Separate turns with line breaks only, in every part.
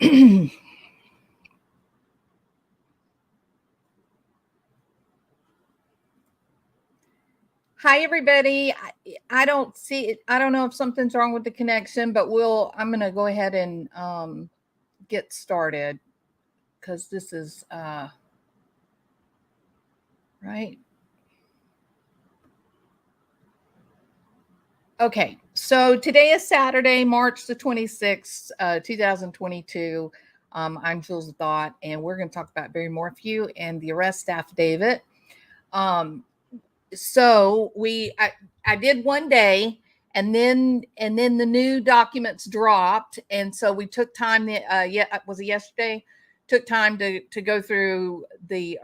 Hi, everybody. I don't see it. I don't know if something's wrong with the connection, but I'm going to go ahead and get started because this is right. Okay. So today is Saturday, March the 26th, 2022. I'm Jules Thought, and we're going to talk about Barry Morphew and the arrest affidavit. So I did one day, and then the new documents dropped, and so we took time. Was it yesterday? Took time to go through the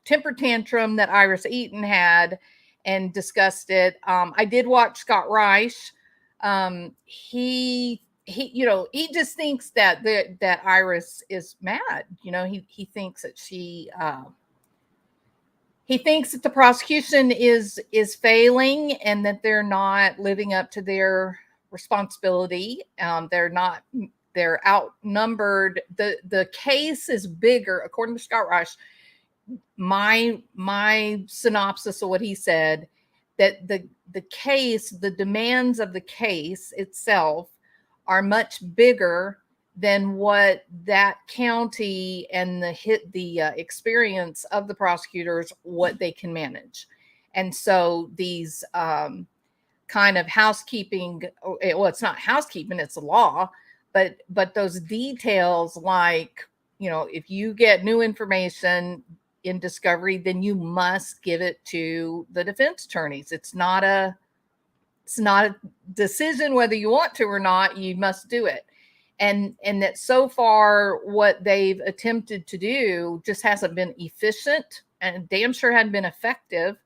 temper tantrum that Iris Eaton had and discussed it. I did watch Scott Reich. He just thinks that that Iris is mad. He thinks that he thinks that the prosecution is failing and that they're not living up to their responsibility. They're outnumbered. The case is bigger, according to Scott Reich. My synopsis of what he said, that the case, the demands of the case itself are much bigger than what that county and the experience of the prosecutors, what they can manage. And so these kind of housekeeping, well, it's not housekeeping, it's a law, but those details, like, if you get new information in discovery, then you must give it to the defense attorneys. It's not a decision whether you want to or not. You must do it. And that so far what they've attempted to do just hasn't been efficient and damn sure hadn't been effective.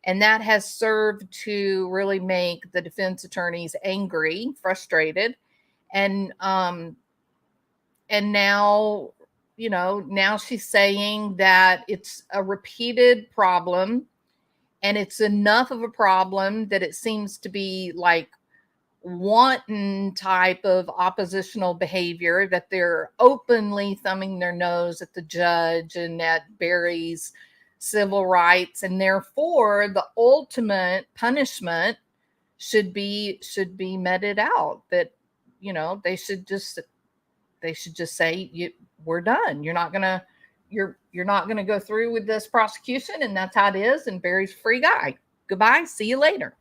And that has served to really make the defense attorneys angry, frustrated. And now, now she's saying that it's a repeated problem, and it's enough of a problem that it seems to be like wanton type of oppositional behavior, that they're openly thumbing their nose at the judge and at Barry's civil rights, and therefore the ultimate punishment should be meted out. That they should just say, we're done. You're not gonna go through with this prosecution, and that's how it is. And Barry's a free guy. Goodbye. See you later.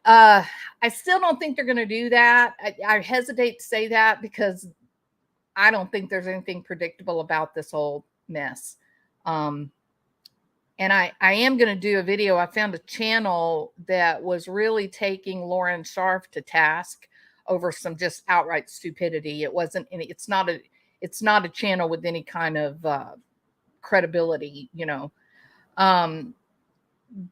I still don't think they're going to do that. I hesitate to say that because I don't think there's anything predictable about this whole mess. And I am going to do a video. I found a channel that was really taking Lauren Sharf to task over some just outright stupidity. It's not a channel with any kind of credibility,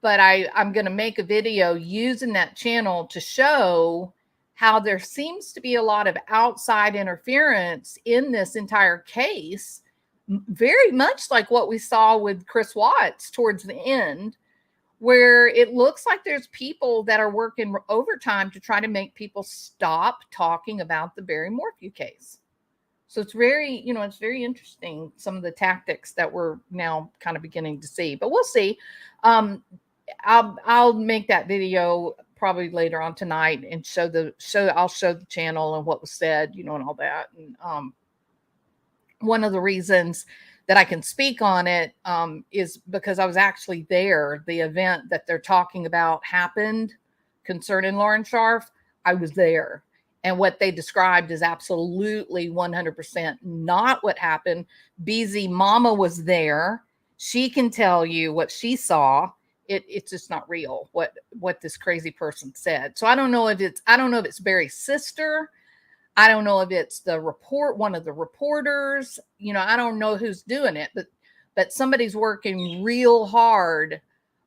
but I'm going to make a video using that channel to show how there seems to be a lot of outside interference in this entire case, very much like what we saw with Chris Watts towards the end, where it looks like there's people that are working overtime to try to make people stop talking about the Barry Morphew case. So it's very, it's very interesting, some of the tactics that we're now kind of beginning to see, but we'll see. I'll make that video probably later on tonight and I'll show the channel and what was said, and all that. And one of the reasons that I can speak on it is because I was actually there. The event that they're talking about happened concerning Lauren Sharf. I was there. And what they described is absolutely 100% not what happened. BZ Mama was there. She can tell you what she saw. It's just not real what this crazy person said. So I don't know if it's Barry's sister. I don't know if it's one of the reporters. I don't know who's doing it, but somebody's working real hard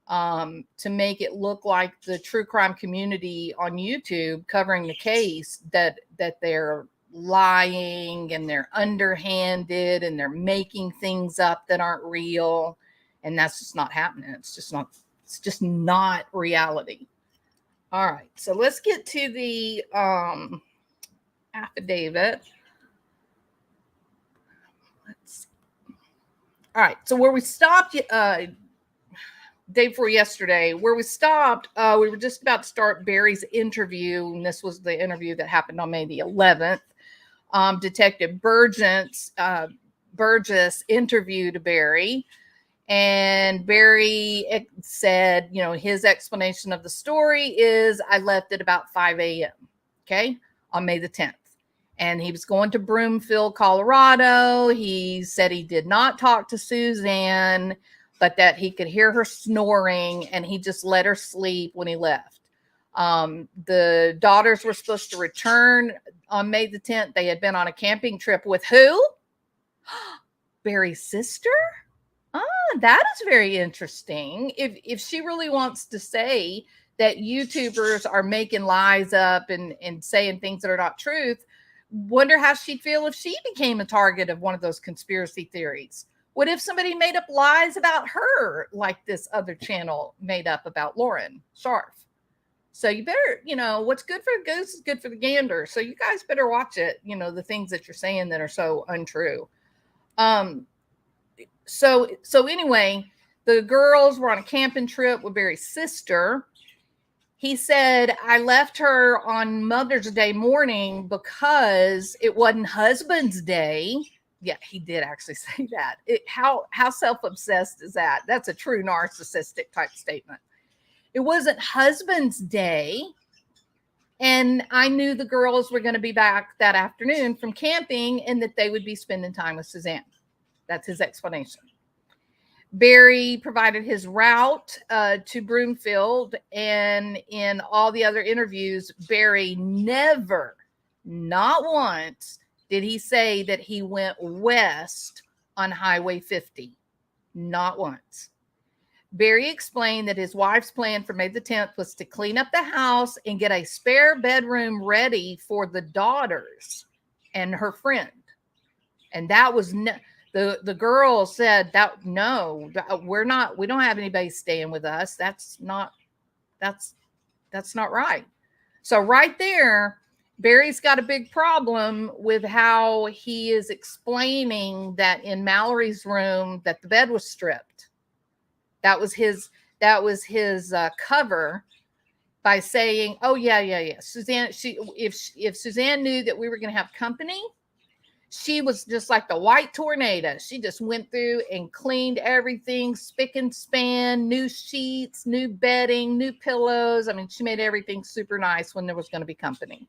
to make it look like the true crime community on YouTube covering the case, that they're lying and they're underhanded and they're making things up that aren't real. And that's just not happening. It's just not reality. All right. So let's get to the Affidavit. Let's see. All right. So where we stopped day before yesterday, where we stopped, we were just about to start Barry's interview, and this was the interview that happened on May the 11th. Detective Burgess interviewed Barry, and Barry said, you know, his explanation of the story is, I left at about 5 a.m., okay, on May the 10th. And he was going to Broomfield, Colorado. He said he did not talk to Suzanne, but that he could hear her snoring, and he just let her sleep when he left. The daughters were supposed to return on May the 10th. They had been on a camping trip with who? Barry's sister? That is very interesting. If she really wants to say that YouTubers are making lies up and saying things that are not truth, wonder how she'd feel if she became a target of one of those conspiracy theories. What if somebody made up lies about her, like this other channel made up about Lauren Scharf? So you better, you know, what's good for the goose is good for the gander. So you guys better watch it, you know, the things that you're saying that are so untrue. So anyway, the girls were on a camping trip with Barry's sister. He said, I left her on Mother's Day morning because it wasn't husband's day. Yeah, he did actually say that. How self-obsessed is that? That's a true narcissistic type statement. It wasn't husband's day. And I knew the girls were going to be back that afternoon from camping and that they would be spending time with Suzanne. That's his explanation. Barry provided his route to Broomfield, and in all the other interviews, Barry never, not once, did he say that he went west on Highway 50. Not once. Barry explained that his wife's plan for May the 10th was to clean up the house and get a spare bedroom ready for the daughters and her friend. And that was the girl said that no, we don't have anybody staying with us. That's not right. So right there, Barry's got a big problem with how he is explaining that in Mallory's room that the bed was stripped. That was his cover by saying, oh yeah. Suzanne, if Suzanne knew that we were going to have company, she was just like the white tornado. She just went through and cleaned everything, spick and span, new sheets, new bedding, new pillows. I mean, she made everything super nice when there was going to be company.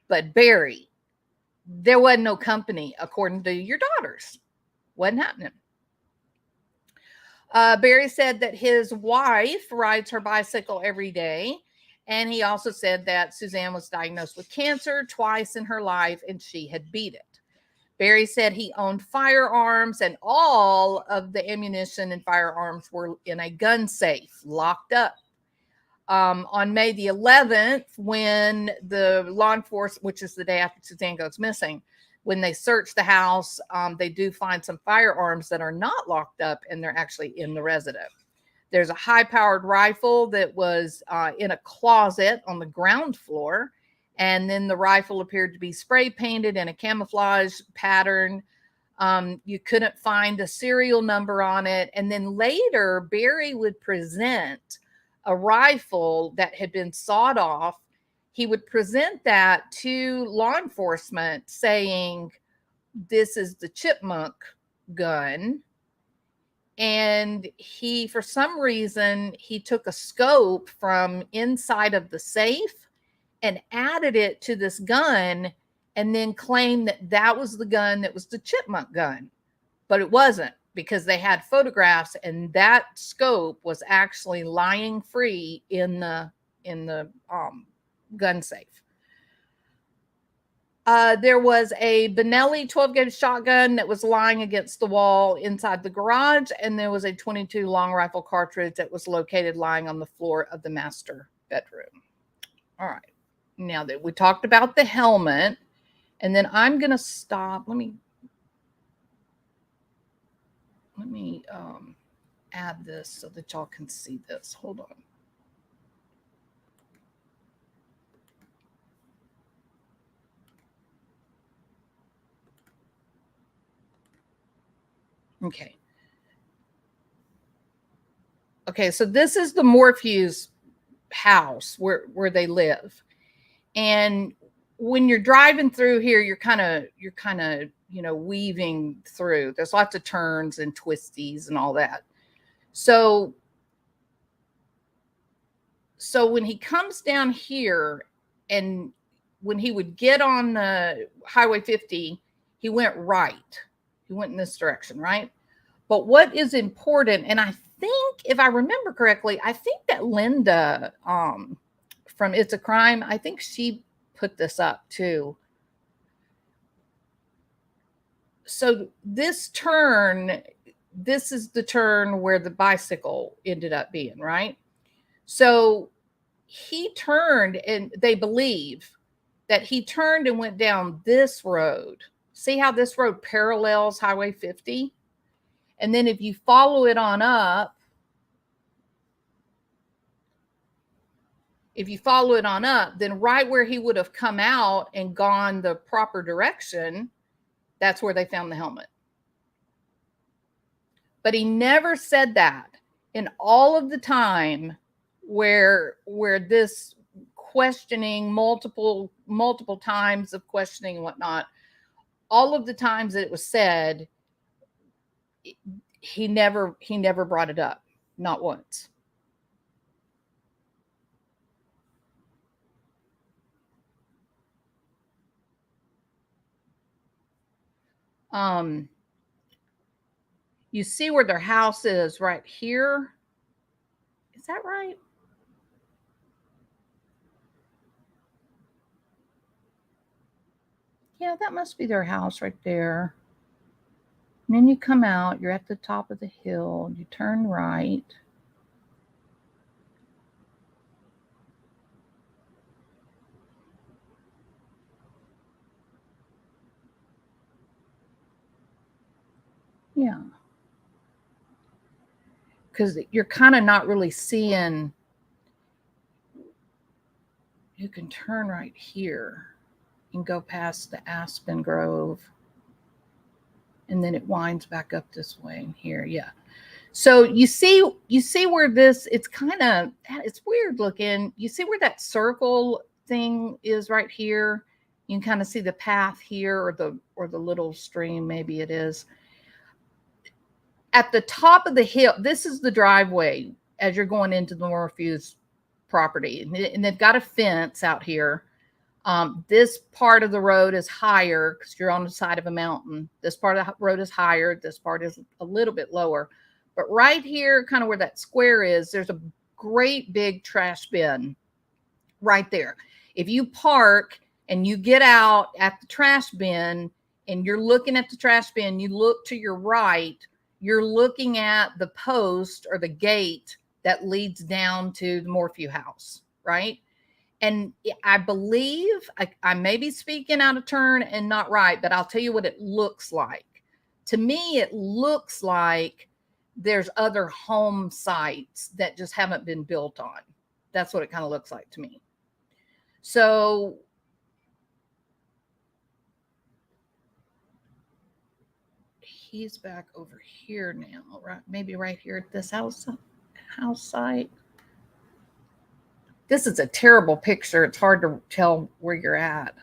But Barry, there wasn't no company, according to your daughters. Wasn't happening. Barry said that his wife rides her bicycle every day. And he also said that Suzanne was diagnosed with cancer twice in her life and she had beat it. Barry said he owned firearms and all of the ammunition and firearms were in a gun safe, locked up. On May the 11th, when the law enforcement, which is the day after Suzanne goes missing, when they search the house, they do find some firearms that are not locked up and they're actually in the residence. There's a high-powered rifle that was in a closet on the ground floor. And then the rifle appeared to be spray painted in a camouflage pattern. You couldn't find a serial number on it. And then later, Barry would present a rifle that had been sawed off. He would present that to law enforcement saying, this is the chipmunk gun. And he, for some reason, he took a scope from inside of the safe and added it to this gun and then claimed that that was the gun that was the chipmunk gun. But it wasn't, because they had photographs and that scope was actually lying free in the gun safe. There was a Benelli 12-gauge shotgun that was lying against the wall inside the garage, and there was a 22 long rifle cartridge that was located lying on the floor of the master bedroom. All right. Now that we talked about the helmet, and then I'm going to stop. Let me add this so that y'all can see this. Hold on. Okay. Okay, so this is the Morphew's house where they live. And when you're driving through here, you're kind of, weaving through. There's lots of turns and twisties and all that. So when he comes down here, and when he would get on the Highway 50, he went right. He went in this direction, right? But what is important, and I think, if I remember correctly, I think that Linda from It's a Crime, I think she put this up too. So this turn, this is the turn where the bicycle ended up being, right? So he turned, and they believe that he turned and went down this road. See how this road parallels Highway 50? And then if you follow it on up, then right where he would have come out and gone the proper direction, that's where they found the helmet. But he never said that in all of the time where this questioning, multiple times of questioning and whatnot, all of the times that it was said, he never brought it up, not once. You see where their house is right here? Is that right? Yeah, that must be their house right there. And then you come out, you're at the top of the hill, you turn right. Yeah. Because you're kind of not really seeing. You can turn right here and go past the aspen grove. And then it winds back up this way and here. Yeah. So you see where this, it's kind of, it's weird looking. You see where that circle thing is right here? You can kind of see the path here, or the little stream, maybe it is. At the top of the hill, this is the driveway as you're going into the Morphew's property. And they've got a fence out here. This part of the road is higher because you're on the side of a mountain. This part of the road is higher. This part is a little bit lower. But right here, kind of where that square is, there's a great big trash bin right there. If you park and you get out at the trash bin and you're looking at the trash bin, you look to your right, you're looking at the post or the gate that leads down to the Morphew house, right? And I believe, I may be speaking out of turn and not right, but I'll tell you what it looks like. To me, it looks like there's other home sites that just haven't been built on. That's what it kind of looks like to me. So he's back over here now, right? Maybe right here at this house site. This is a terrible picture. It's hard to tell where you're at.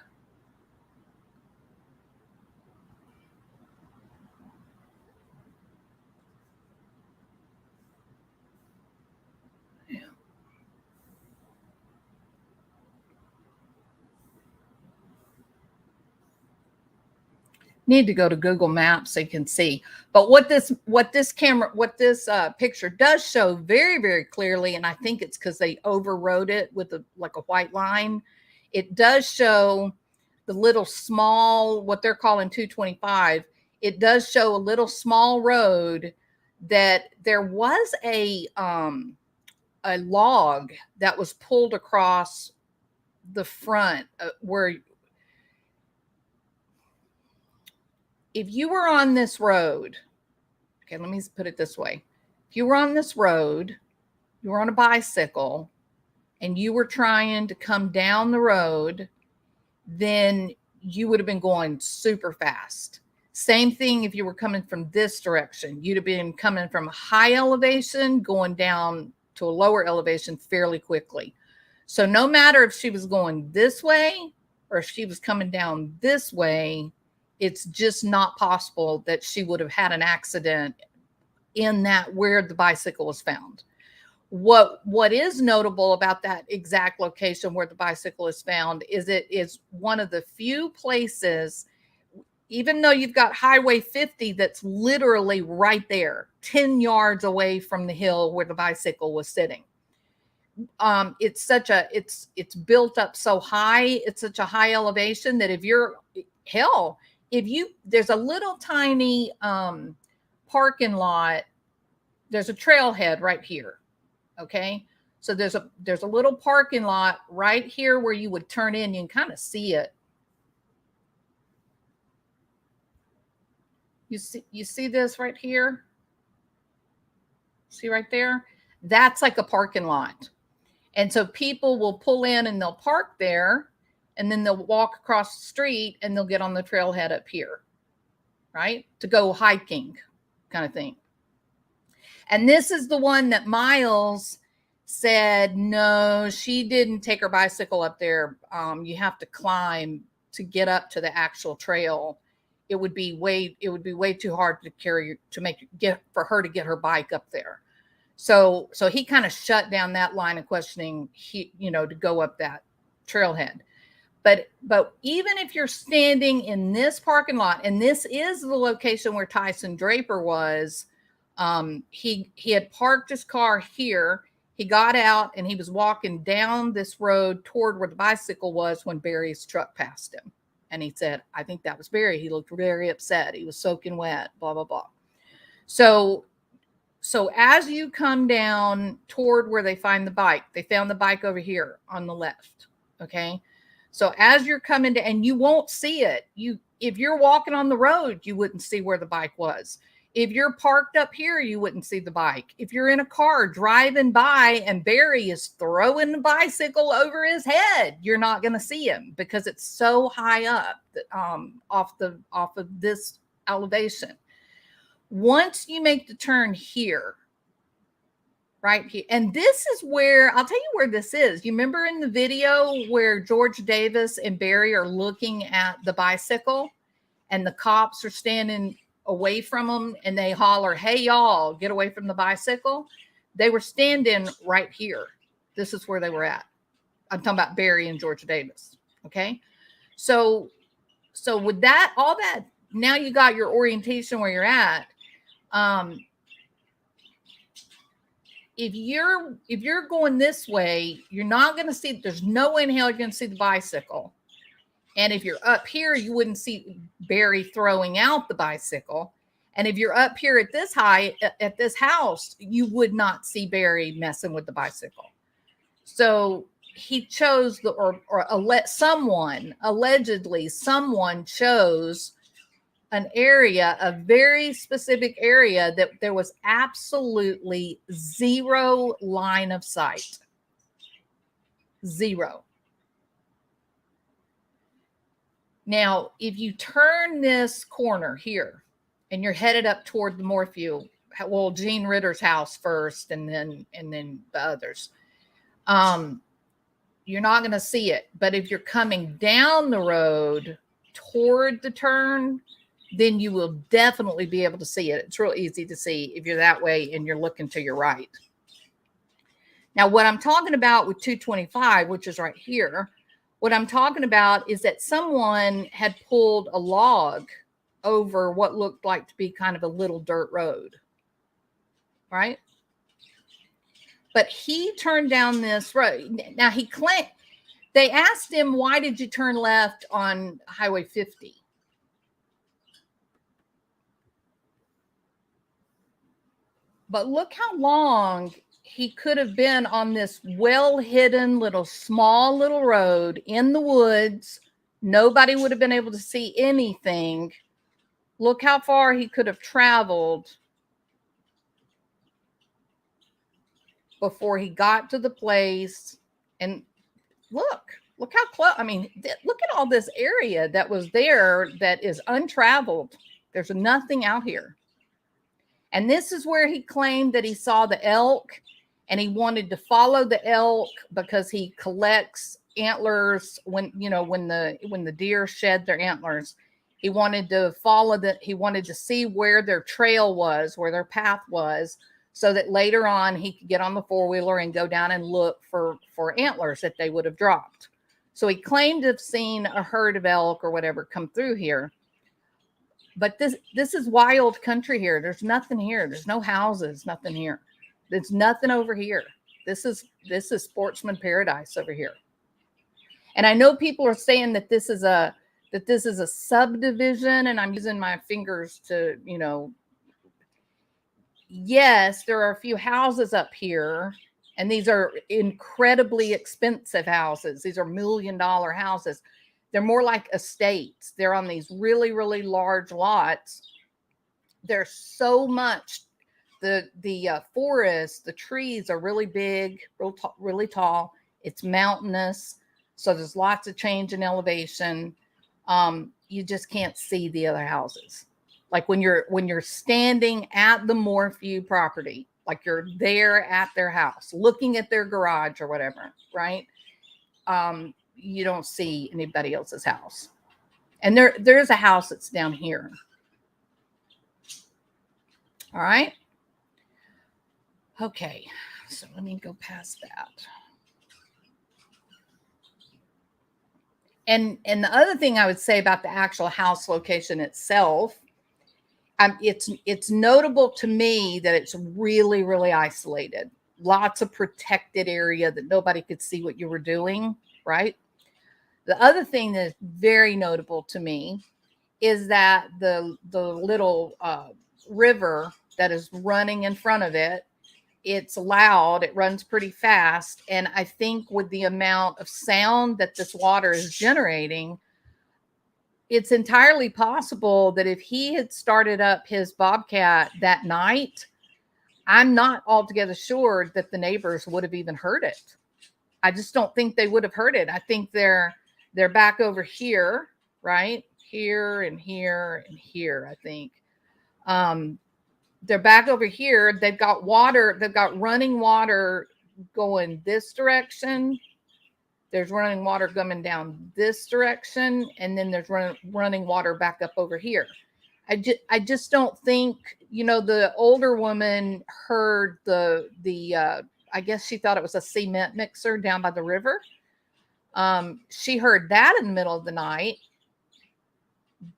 Yeah. Need to go to Google Maps so you can see. But what this picture does show very, very clearly, and I think it's because they overwrote it with like a white line. It does show the little small, what they're calling 225. It does show a little small road that there was a log that was pulled across the front where, if you were on this road, okay, let me put it this way. If you were on this road, you were on a bicycle, and you were trying to come down the road, then you would have been going super fast. Same thing if you were coming from this direction. You'd have been coming from high elevation, going down to a lower elevation fairly quickly. So no matter if she was going this way or if she was coming down this way, it's just not possible that she would have had an accident in that where the bicycle was found. What is notable about that exact location where the bicycle is found is it is one of the few places, even though you've got Highway 50 that's literally right there, 10 yards away from the hill where the bicycle was sitting. It's built up so high, it's such a high elevation that there's a little tiny parking lot, there's a trailhead right here. Okay. So there's a little parking lot right here where you would turn in. You can kind of see it. You see this right here? See right there? That's like a parking lot. And so people will pull in and they'll park there, and then they'll walk across the street and they'll get on the trailhead up here, right? To go hiking kind of thing. And this is the one that Miles said, no, she didn't take her bicycle up there. You have to climb to get up to the actual trail. It would be way too hard for her to get her bike up there. So he kind of shut down that line of questioning, to go up that trailhead. But even if you're standing in this parking lot, and this is the location where Tyson Draper was, he had parked his car here. He got out and he was walking down this road toward where the bicycle was when Barry's truck passed him. And he said, I think that was Barry. He looked very upset. He was soaking wet, blah, blah, blah. So as you come down toward where they find the bike, they found the bike over here on the left. Okay. So as you're coming to, and you won't see it, if you're walking on the road, you wouldn't see where the bike was. If you're parked up here, you wouldn't see the bike. If you're in a car driving by and Barry is throwing the bicycle over his head, you're not going to see him because it's so high up off of this elevation. Once you make the turn here, right here, and this is where, I'll tell you where this is. You remember in the video where George Davis and Barry are looking at the bicycle and the cops are standing away from them and they holler, hey, y'all, get away from the bicycle. They were standing right here. This is where they were at. I'm talking about Barry and George Davis. Okay. So with that, all that, now you got your orientation where you're at. If you're going this way, you're not going to see, there's no way in hell you're going to see the bicycle. And if you're up here, you wouldn't see Barry throwing out the bicycle. And if you're up here at this height, at this house, you would not see Barry messing with the bicycle. So he chose allegedly someone chose an area, a very specific area that there was absolutely zero line of sight. Zero. Now, if you turn this corner here and you're headed up toward the Morphew, well, Gene Ritter's house first and then the others, you're not going to see it. But if you're coming down the road toward the turn, then you will definitely be able to see it. It's real easy to see if you're that way and you're looking to your right. Now, what I'm talking about with 225, which is right here, what I'm talking about is that someone had pulled a log over what looked like to be kind of a little dirt road, right? But he turned down this road. Now, they asked him, why did you turn left on Highway 50? But look how long he could have been on this well-hidden small little road in the woods. Nobody would have been able to see anything. Look how far he could have traveled before he got to the place. And look how close. I mean, look at all this area that was there that is untraveled There's nothing out here. And this is where he claimed that he saw the elk, and he wanted to follow the elk because he collects antlers when the deer shed their antlers. He wanted to he wanted to see where their trail was, where their path was, so that later on he could get on the four-wheeler and go down and look for antlers that they would have dropped. So he claimed to have seen a herd of elk or whatever come through here. But this is wild country here. There's nothing here. There's no houses, nothing here. There's nothing over here. This is sportsman paradise over here. And I know people are saying that this is a subdivision, and I'm using my fingers to, yes, there are a few houses up here, and these are incredibly expensive houses. These are $1 million houses. They're more like estates. They're on these really, really large lots. There's so much. The forest, the trees are really big, really tall. It's mountainous. So there's lots of change in elevation. You just can't see the other houses. Like when you're standing at the Morphew property, like you're there at their house, looking at their garage or whatever, right? You don't see anybody else's house. And there's a house that's down here. All right. Okay. So let me go past that. And the other thing I would say about the actual house location itself, it's notable to me that it's really, really isolated. Lots of protected area that nobody could see what you were doing, right? The other thing that is very notable to me is that the little river that is running in front of it, it's loud, it runs pretty fast. And I think with the amount of sound that this water is generating, it's entirely possible that if he had started up his bobcat that night, I'm not altogether sure that the neighbors would have even heard it. I just don't think they would have heard it. I think they're back over here, right? Here and here and here, I think. They're back over here. They've got water. They've got running water going this direction. There's running water coming down this direction. And then there's running water back up over here. I just don't think, the older woman heard the I guess she thought it was a cement mixer down by the river. She heard that in the middle of the night.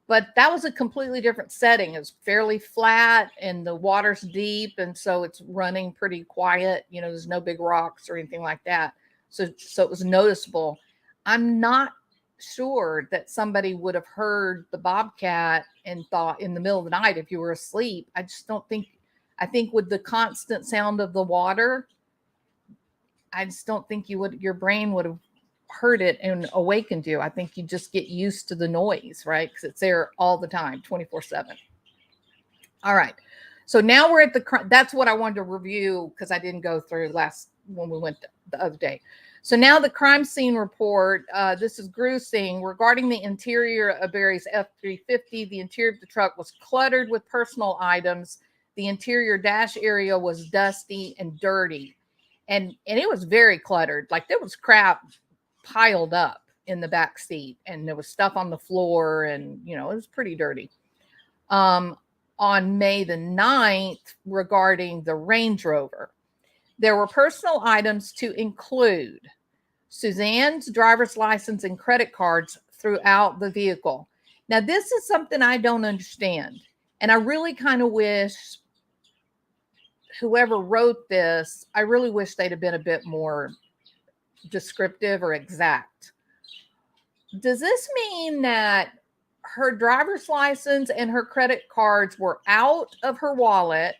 But that was a completely different setting. It was fairly flat and the water's deep. And so it's running pretty quiet. There's no big rocks or anything like that. So it was noticeable. I'm not sure that somebody would have heard the bobcat and thought in the middle of the night, if you were asleep. I just don't think, I think with the constant sound of the water, I just don't think your brain would have heard it and awakened you. I think you just get used to the noise, right? Because it's there all the time, 24/7. All right. So now we're at that's what I wanted to review because I didn't go through when we went the other day. So now the crime scene report, this is Grusing. Regarding the interior of Barry's F-350, the interior of the truck was cluttered with personal items. The interior dash area was dusty and dirty. And it was very cluttered. Like there was crap piled up in the back seat and there was stuff on the floor and, it was pretty dirty. On May the 9th, regarding the Range Rover, there were personal items to include Suzanne's driver's license and credit cards throughout the vehicle. Now, this is something I don't understand. And I really kind of wish whoever wrote this, I really wish they'd have been a bit more descriptive or exact. Does this mean that her driver's license and her credit cards were out of her wallet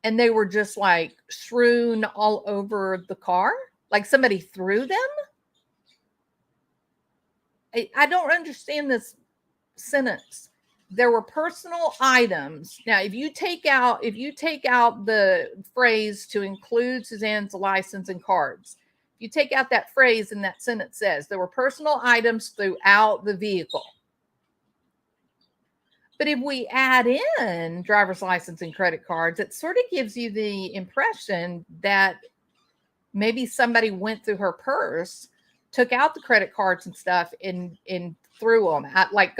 and they were just like strewn all over the car? Like somebody threw them? I don't understand this sentence. There were personal items. Now, if you take out the phrase to include Suzanne's license and cards, you take out that phrase and that sentence says there were personal items throughout the vehicle. But if we add in driver's license and credit cards, it sort of gives you the impression that maybe somebody went through her purse, took out the credit cards and stuff, and threw them at, like,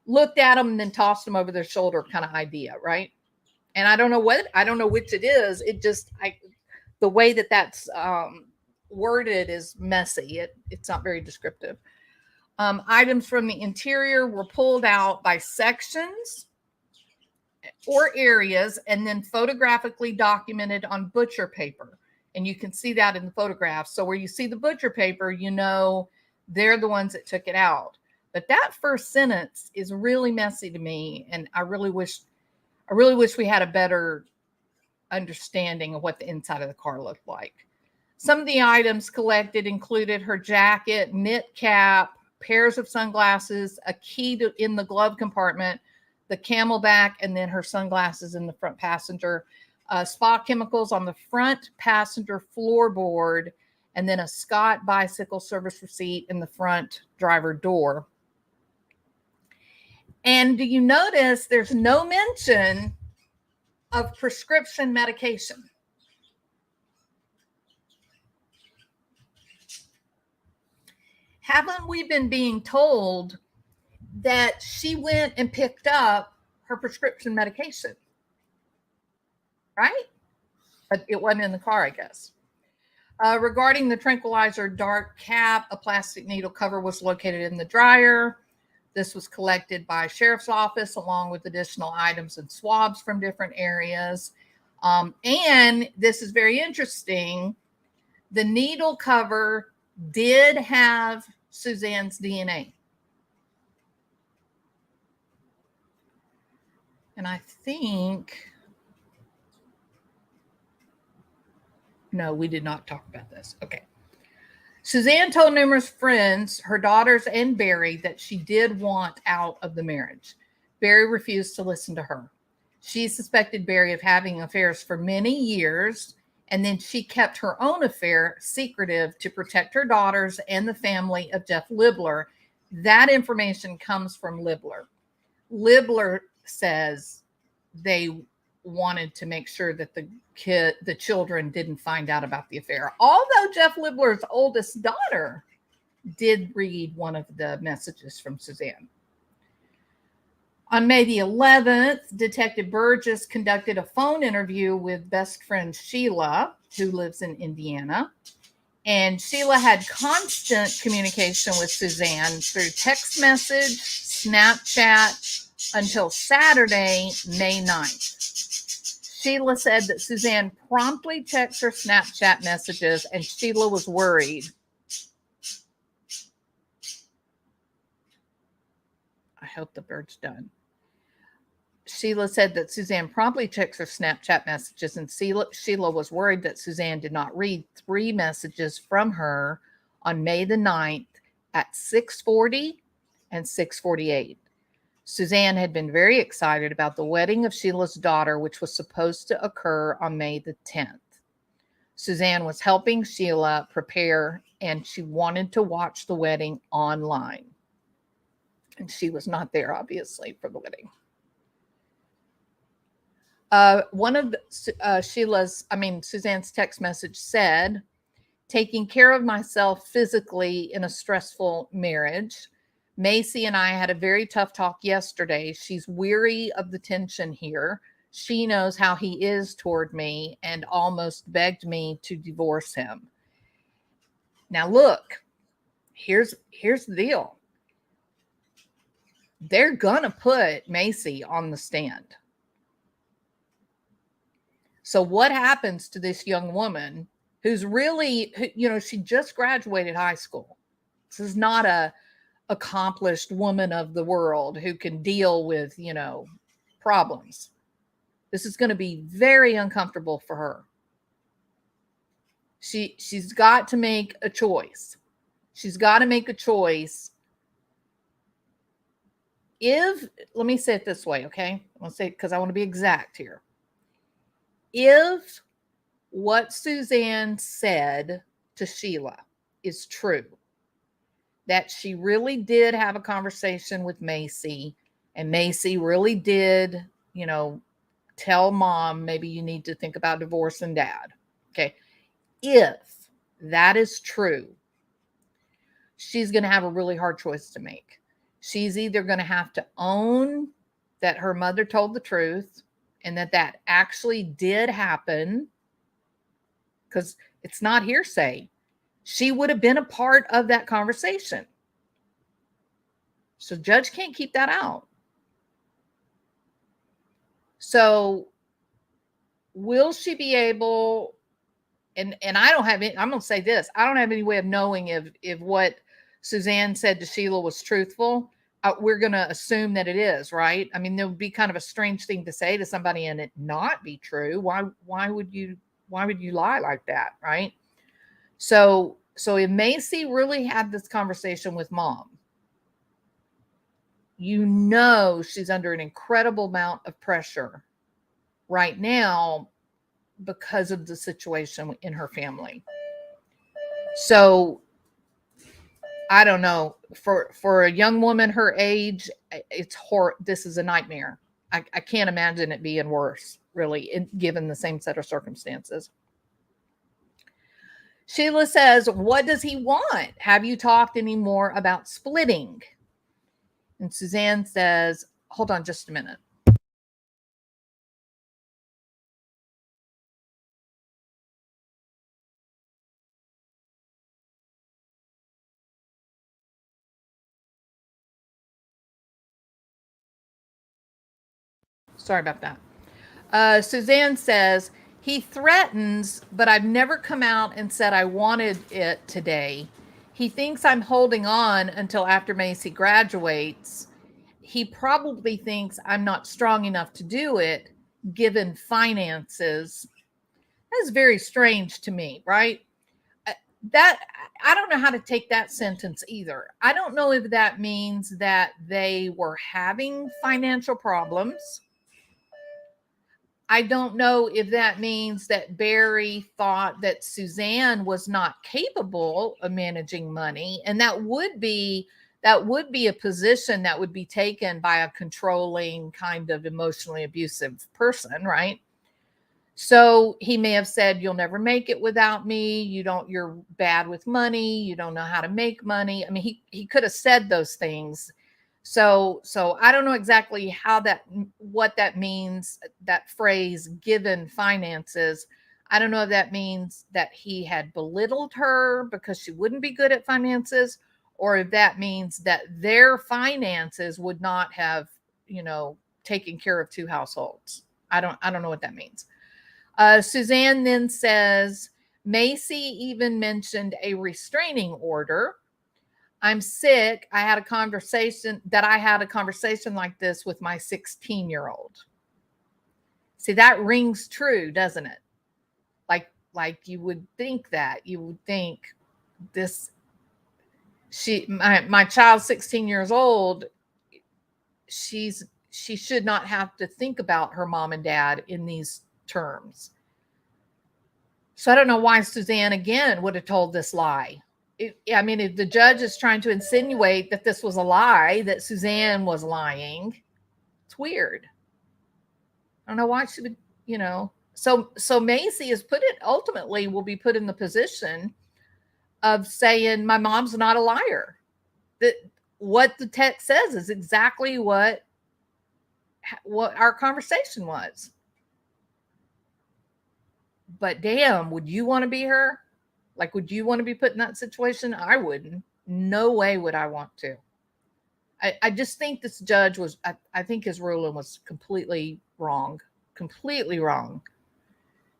looked at them and then tossed them over their shoulder kind of idea, right? And I don't know which it is. It just, the way that that's worded is messy. It's not very descriptive. Items from the interior were pulled out by sections or areas and then photographically documented on butcher paper. And you can see that in the photographs. So where you see the butcher paper, you know they're the ones that took it out. But that first sentence is really messy to me, and I really wish we had a better understanding of what the inside of the car looked like. Some of the items collected included her jacket, knit cap, pairs of sunglasses, a key in the glove compartment, the Camelback, and then her sunglasses in the front passenger, spa chemicals on the front passenger floorboard, and then a Scott bicycle service receipt in the front driver door. And do you notice there's no mention of prescription medication? Haven't we been being told that she went and picked up her prescription medication? Right? But it wasn't in the car, I guess. Regarding the tranquilizer dart cap, a plastic needle cover was located in the dryer. This was collected by sheriff's office along with additional items and swabs from different areas. And this is very interesting. The needle cover did have Suzanne's DNA. And I think, no, we did not talk about this. Okay. Suzanne told numerous friends, her daughters and Barry, that she did want out of the marriage. Barry refused to listen to her. She suspected Barry of having affairs for many years, and then she kept her own affair secretive to protect her daughters and the family of Jeff Libler. That information comes from Libler. Libler says they wanted to make sure that the children didn't find out about the affair. Although Jeff Libler's oldest daughter did read one of the messages from Suzanne. On May the 11th, Detective Burgess conducted a phone interview with best friend Sheila, who lives in Indiana. And Sheila had constant communication with Suzanne through text message, Snapchat, until Saturday, May 9th. Sheila said that Suzanne promptly checked her Snapchat messages, and Sheila was worried. I hope the bird's done. Sheila said that Suzanne promptly checks her Snapchat messages, and Sheila was worried that Suzanne did not read 3 messages from her on May the 9th at 6:40 and 6:48. Suzanne had been very excited about the wedding of Sheila's daughter, which was supposed to occur on May the 10th. Suzanne was helping Sheila prepare, and she wanted to watch the wedding online. And she was not there, obviously, for the wedding. One of Suzanne's text message said, taking care of myself physically in a stressful marriage. Macy and I had a very tough talk yesterday. She's weary of the tension here. She knows how he is toward me and almost begged me to divorce him. Now look, here's the deal. They're going to put Macy on the stand. So what happens to this young woman who's really, she just graduated high school. This is not a accomplished woman of the world who can deal with, problems. This is going to be very uncomfortable for her. She's got to make a choice. She's got to make a choice. Let me say it this way, okay? I want to say it because I want to be exact here. If what Suzanne said to Sheila is true, that she really did have a conversation with Macy And Macy really did, tell mom, maybe you need to think about divorcing dad. Okay. If that is true, she's going to have a really hard choice to make. She's either going to have to own that her mother told the truth and that actually did happen, because it's not hearsay. She would have been a part of that conversation. So judge can't keep that out. So will she be able, and I don't have any, I'm going to say this, I don't have any way of knowing if what Suzanne said to Sheila was truthful. We're going to assume that it is, right? I mean, there would be kind of a strange thing to say to somebody and it not be true. Why would you lie like that, right? So if Macy really had this conversation with mom, she's under an incredible amount of pressure right now because of the situation in her family. So I don't know, for a young woman her age, this is a nightmare. I can't imagine it being worse, really, given the same set of circumstances. Sheila says, what does he want? Have you talked any more about splitting? And Suzanne says, hold on just a minute. Sorry about that. Suzanne says, he threatens, but I've never come out and said I wanted it today. He thinks I'm holding on until after Macy graduates. He probably thinks I'm not strong enough to do it, given finances. That's very strange to me, right? That I don't know how to take that sentence either. I don't know if that means that they were having financial problems. I don't know if that means that Barry thought that Suzanne was not capable of managing money, and that would be a position that would be taken by a controlling, kind of emotionally abusive person, right? So he may have said, you'll never make it without me. You're bad with money. You don't know how to make money. I mean, he could have said those things. So I don't know exactly what that means, that phrase, given finances. I don't know if that means that he had belittled her because she wouldn't be good at finances, or if that means that their finances would not have, taken care of two households. I don't know what that means. Suzanne then says, Macy even mentioned a restraining order. I'm sick. I had a conversation like this with my 16-year-old. See, that rings true, doesn't it? Like you would think that. You would think my child's 16 years old, she should not have to think about her mom and dad in these terms. So I don't know why Suzanne again would have told this lie. If the judge is trying to insinuate that this was a lie, that Suzanne was lying, it's weird. I don't know why she would, So Macy ultimately will be put in the position of saying, my mom's not a liar. That what the text says is exactly what our conversation was. But damn, would you want to be her? Like, would you want to be put in that situation? I wouldn't. No way would I want to. I just think this judge I think his ruling was completely wrong. Completely wrong.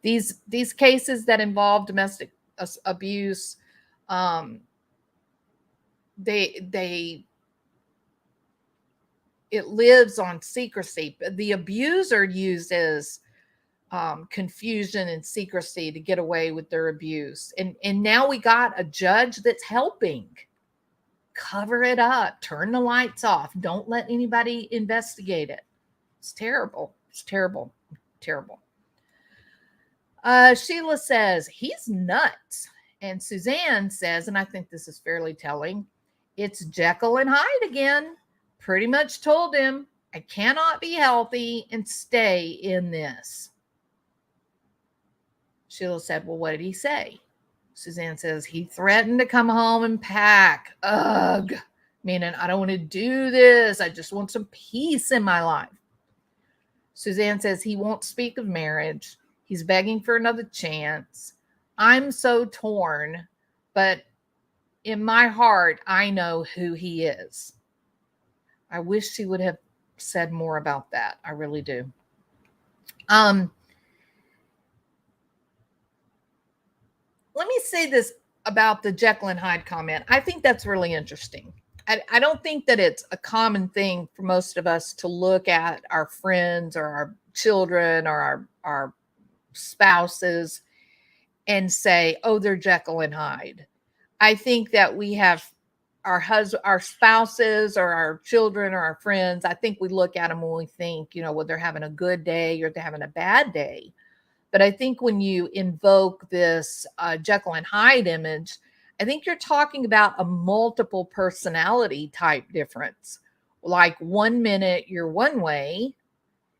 These cases that involve domestic abuse, it lives on secrecy. The abuser uses confusion and secrecy to get away with their abuse. And now we got a judge that's helping cover it up, turn the lights off. Don't let anybody investigate it. It's terrible. It's terrible. Terrible. Sheila says, he's nuts. And Suzanne says, and I think this is fairly telling, it's Jekyll and Hyde again. Pretty much told him, I cannot be healthy and stay in this. Sheila said, well, what did he say? Suzanne says, he threatened to come home and pack. Ugh. Meaning, I don't want to do this. I just want some peace in my life. Suzanne says, he won't speak of marriage. He's begging for another chance. I'm so torn, but in my heart, I know who he is. I wish she would have said more about that. I really do. Let me say this about the Jekyll and Hyde comment. I think that's really interesting. I don't think that it's a common thing for most of us to look at our friends or our children or our spouses and say, oh, they're Jekyll and Hyde. I think that we have our spouses or our children or our friends. I think we look at them when we think, whether they're having a good day or they're having a bad day. But I think when you invoke this Jekyll and Hyde image, I think you're talking about a multiple personality type difference. Like 1 minute you're one way,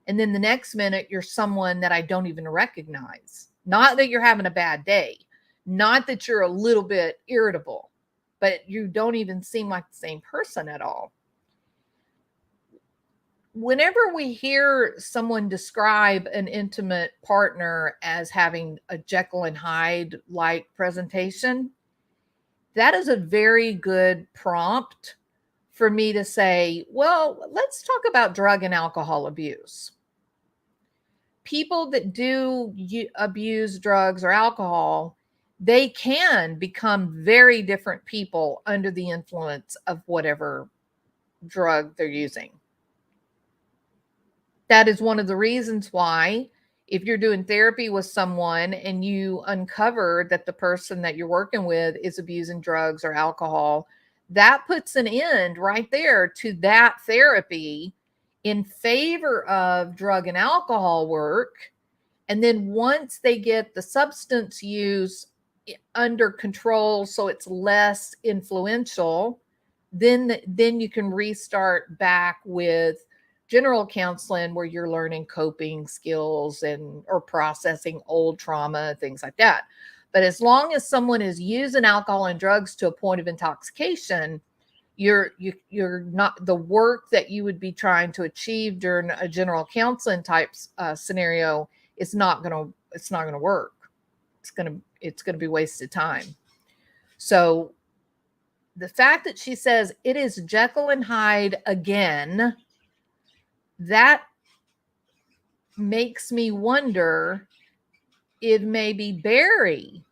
and then the next minute you're someone that I don't even recognize. Not that you're having a bad day, not that you're a little bit irritable, but you don't even seem like the same person at all. Whenever we hear someone describe an intimate partner as having a Jekyll and Hyde like presentation, that is a very good prompt for me to say, well, let's talk about drug and alcohol abuse. People that do abuse drugs or alcohol, they can become very different people under the influence of whatever drug they're using. That is one of the reasons why, if you're doing therapy with someone and you uncover that the person that you're working with is abusing drugs or alcohol, that puts an end right there to that therapy in favor of drug and alcohol work. And then once they get the substance use under control, so it's less influential, then you can restart back with general counseling where you're learning coping skills or processing old trauma, things like that. But as long as someone is using alcohol and drugs to a point of intoxication, you're not, the work that you would be trying to achieve during a general counseling type scenario it's not going to work. It's going to be wasted time. So the fact that she says it is Jekyll and Hyde again, that makes me wonder if maybe Barry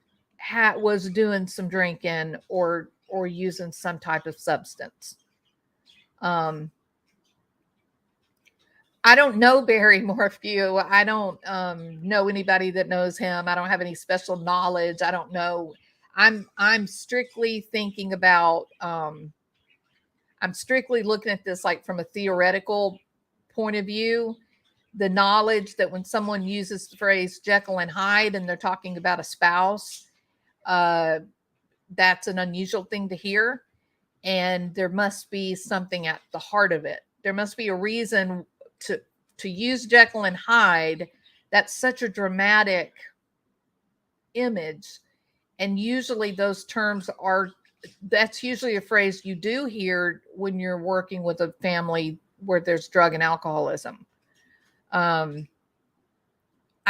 was doing some drinking or using some type of substance. I don't know Barry Morphew. I don't know anybody that knows him. I don't have any special knowledge. I don't know. I'm strictly thinking about. I'm strictly looking at this like from a theoretical point of view. The knowledge that when someone uses the phrase Jekyll and Hyde and they're talking about a spouse, that's an unusual thing to hear, and there must be something at the heart of it. There must be a reason to use Jekyll and Hyde. That's such a dramatic image, and usually those terms that's usually a phrase you do hear when you're working with a family where there's drug and alcoholism. I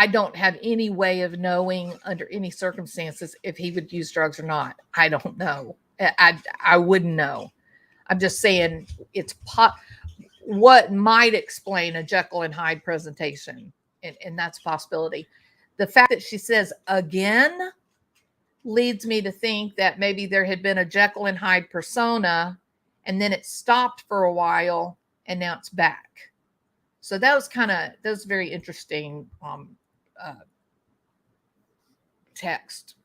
don't have any way of knowing under any circumstances if he would use drugs or not. I don't know. I wouldn't know. I'm just saying it's what might explain a Jekyll and Hyde presentation, and that's a possibility. The fact that she says again leads me to think that maybe there had been a Jekyll and Hyde persona, and then it stopped for a while, and now it's back. So that was very interesting text.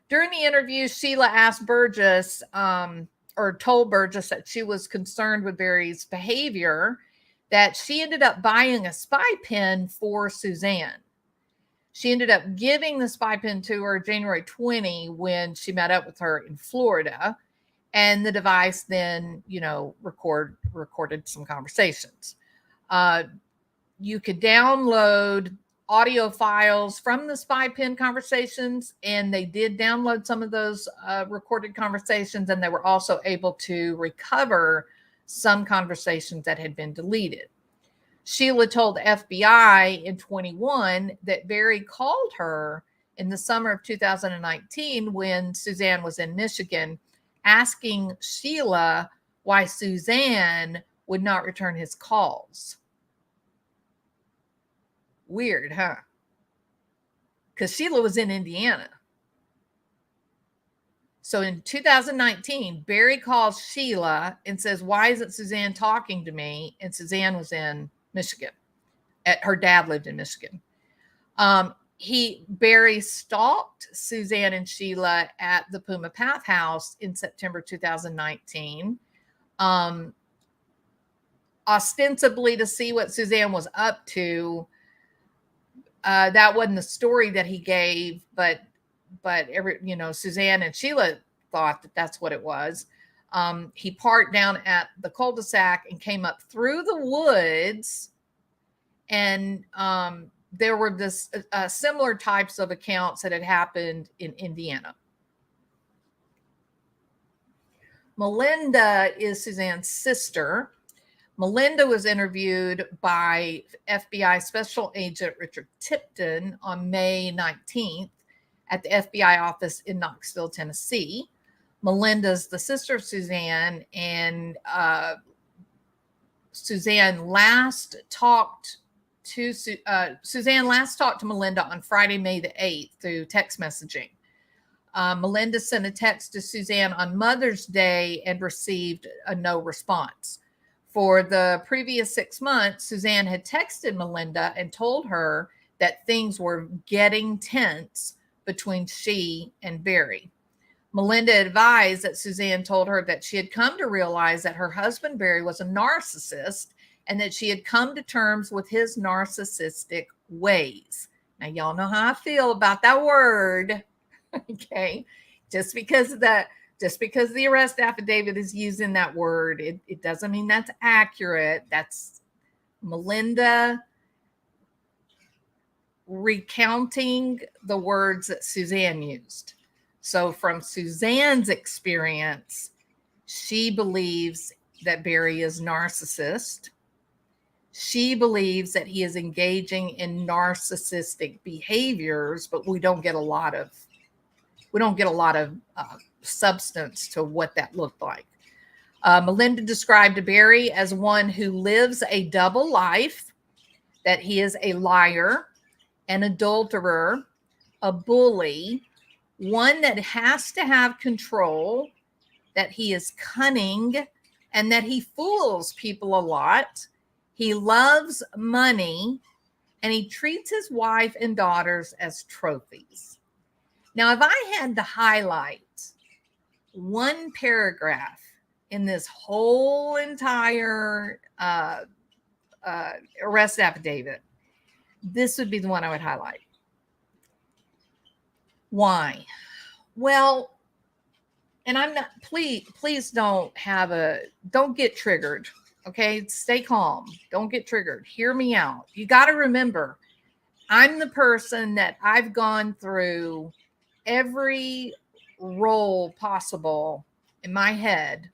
During the interview, Sheila asked Burgess, or told Burgess that she was concerned with Barry's behavior, that she ended up buying a spy pen for Suzanne. She ended up giving the spy pen to her January 20 when she met up with her in Florida. And the device then, recorded some conversations. You could download audio files from the spy pen conversations, and they did download some of those recorded conversations, and they were also able to recover some conversations that had been deleted. Sheila told FBI in 21 that Barry called her in the summer of 2019 when Suzanne was in Michigan, asking Sheila why Suzanne would not return his calls. Weird, huh? Because Sheila was in Indiana. So in 2019, Barry calls Sheila and says, why isn't Suzanne talking to me? And Suzanne was in Michigan. Her dad lived in Michigan. Barry stalked Suzanne and Sheila at the Puma Path house in September 2019, ostensibly to see what Suzanne was up to. That wasn't the story that he gave, but Suzanne and Sheila thought that that's what it was. He parked down at the cul-de-sac and came up through the woods, and there were similar types of accounts that had happened in Indiana. Melinda is Suzanne's sister. Melinda was interviewed by FBI Special Agent Richard Tipton on May 19th at the FBI office in Knoxville, Tennessee. Melinda's the sister of Suzanne, and Suzanne last talked to Melinda on Friday, May the 8th through text messaging. Melinda sent a text to Suzanne on Mother's Day and received a no response. For the previous 6 months, Suzanne had texted Melinda and told her that things were getting tense between she and Barry. Melinda advised that Suzanne told her that she had come to realize that her husband, Barry, was a narcissist and that she had come to terms with his narcissistic ways. Now, y'all know how I feel about that word. Okay. Just because the arrest affidavit is using that word, it doesn't mean that's accurate. That's Melinda recounting the words that Suzanne used. So from Suzanne's experience, she believes that Barry is narcissist. She believes that he is engaging in narcissistic behaviors, but we don't get a lot of substance to what that looked like. Melinda described Barry as one who lives a double life, that he is a liar, an adulterer, a bully, one that has to have control, that he is cunning, and that he fools people a lot. He loves money, and he treats his wife and daughters as trophies. Now, if I had to highlight one paragraph in this whole entire arrest affidavit, this would be the one I would highlight. Why? Well, and I'm not, please don't get triggered. Okay. Stay calm. Don't get triggered. Hear me out. You got to remember, I'm the person that I've gone through every role possible in my head,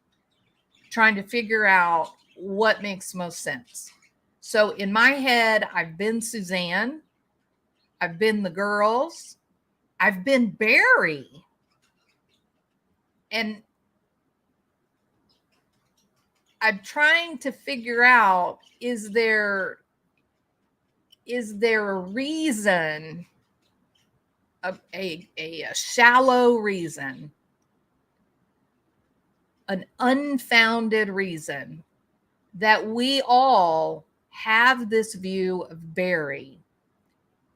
trying to figure out what makes most sense. So in my head, I've been Suzanne. I've been the girls. I've been Barry. And I'm trying to figure out, is there a reason, a shallow reason, an unfounded reason that we all have this view of Barry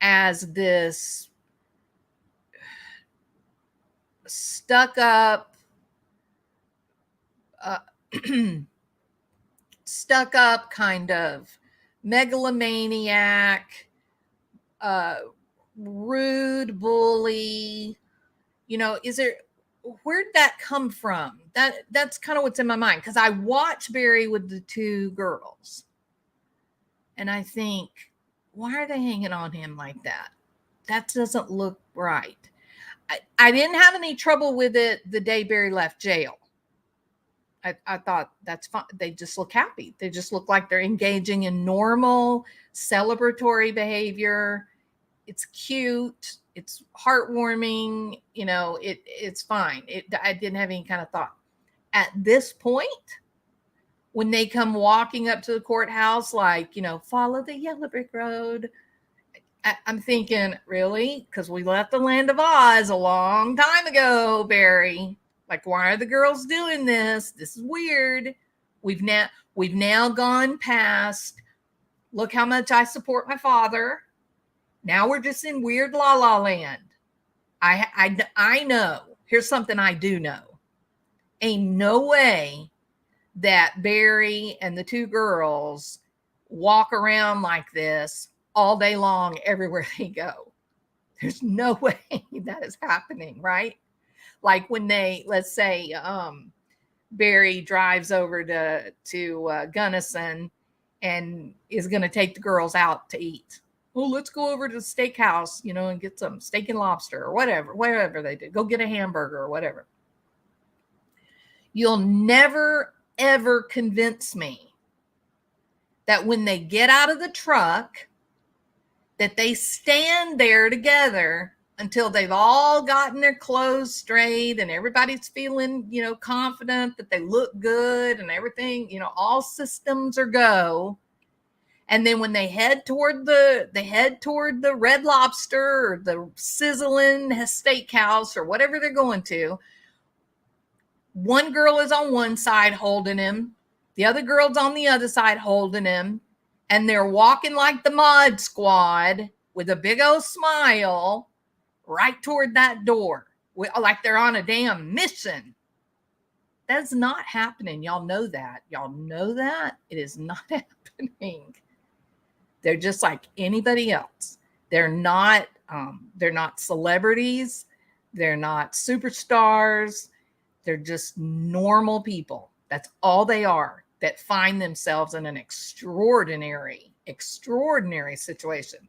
as this stuck up kind of megalomaniac, rude bully. Where'd that come from? That's kind of what's in my mind, because I watch Barry with the two girls. And I think, why are they hanging on him like that? That doesn't look right. I didn't have any trouble with it the day Barry left jail. I thought that's fine. They just look happy. They just look like they're engaging in normal celebratory behavior. It's cute. It's heartwarming. It's fine. I didn't have any kind of thought. At this point, when they come walking up to the courthouse, like, follow the yellow brick road, I'm thinking, really? Because we left the land of Oz a long time ago, Barry. Like, why are the girls doing this? This is weird. We've now gone past, look how much I support my father. Now we're just in weird la la land. I know. Here's something I do know. Ain't no way that Barry and the two girls walk around like this all day long everywhere they go. There's no way that is happening, right? Like when let's say Barry drives over to Gunnison and is going to take the girls out to eat. Well, let's go over to the steakhouse, and get some steak and lobster or whatever they do. Go get a hamburger or whatever. You'll never, ever convince me that when they get out of the truck, that they stand there together until they've all gotten their clothes straight and everybody's feeling, confident that they look good and everything, all systems are go. And then when they head toward the Red Lobster or the sizzling steakhouse or whatever they're going to, one girl is on one side holding him, the other girl's on the other side holding him, and they're walking like the Mod Squad with a big old smile right toward that door, like they're on a damn mission. That's not happening. Y'all know that. It is not happening. They're just like anybody else. They're not celebrities. They're not superstars. They're just normal people. That's all they are, that find themselves in an extraordinary situation.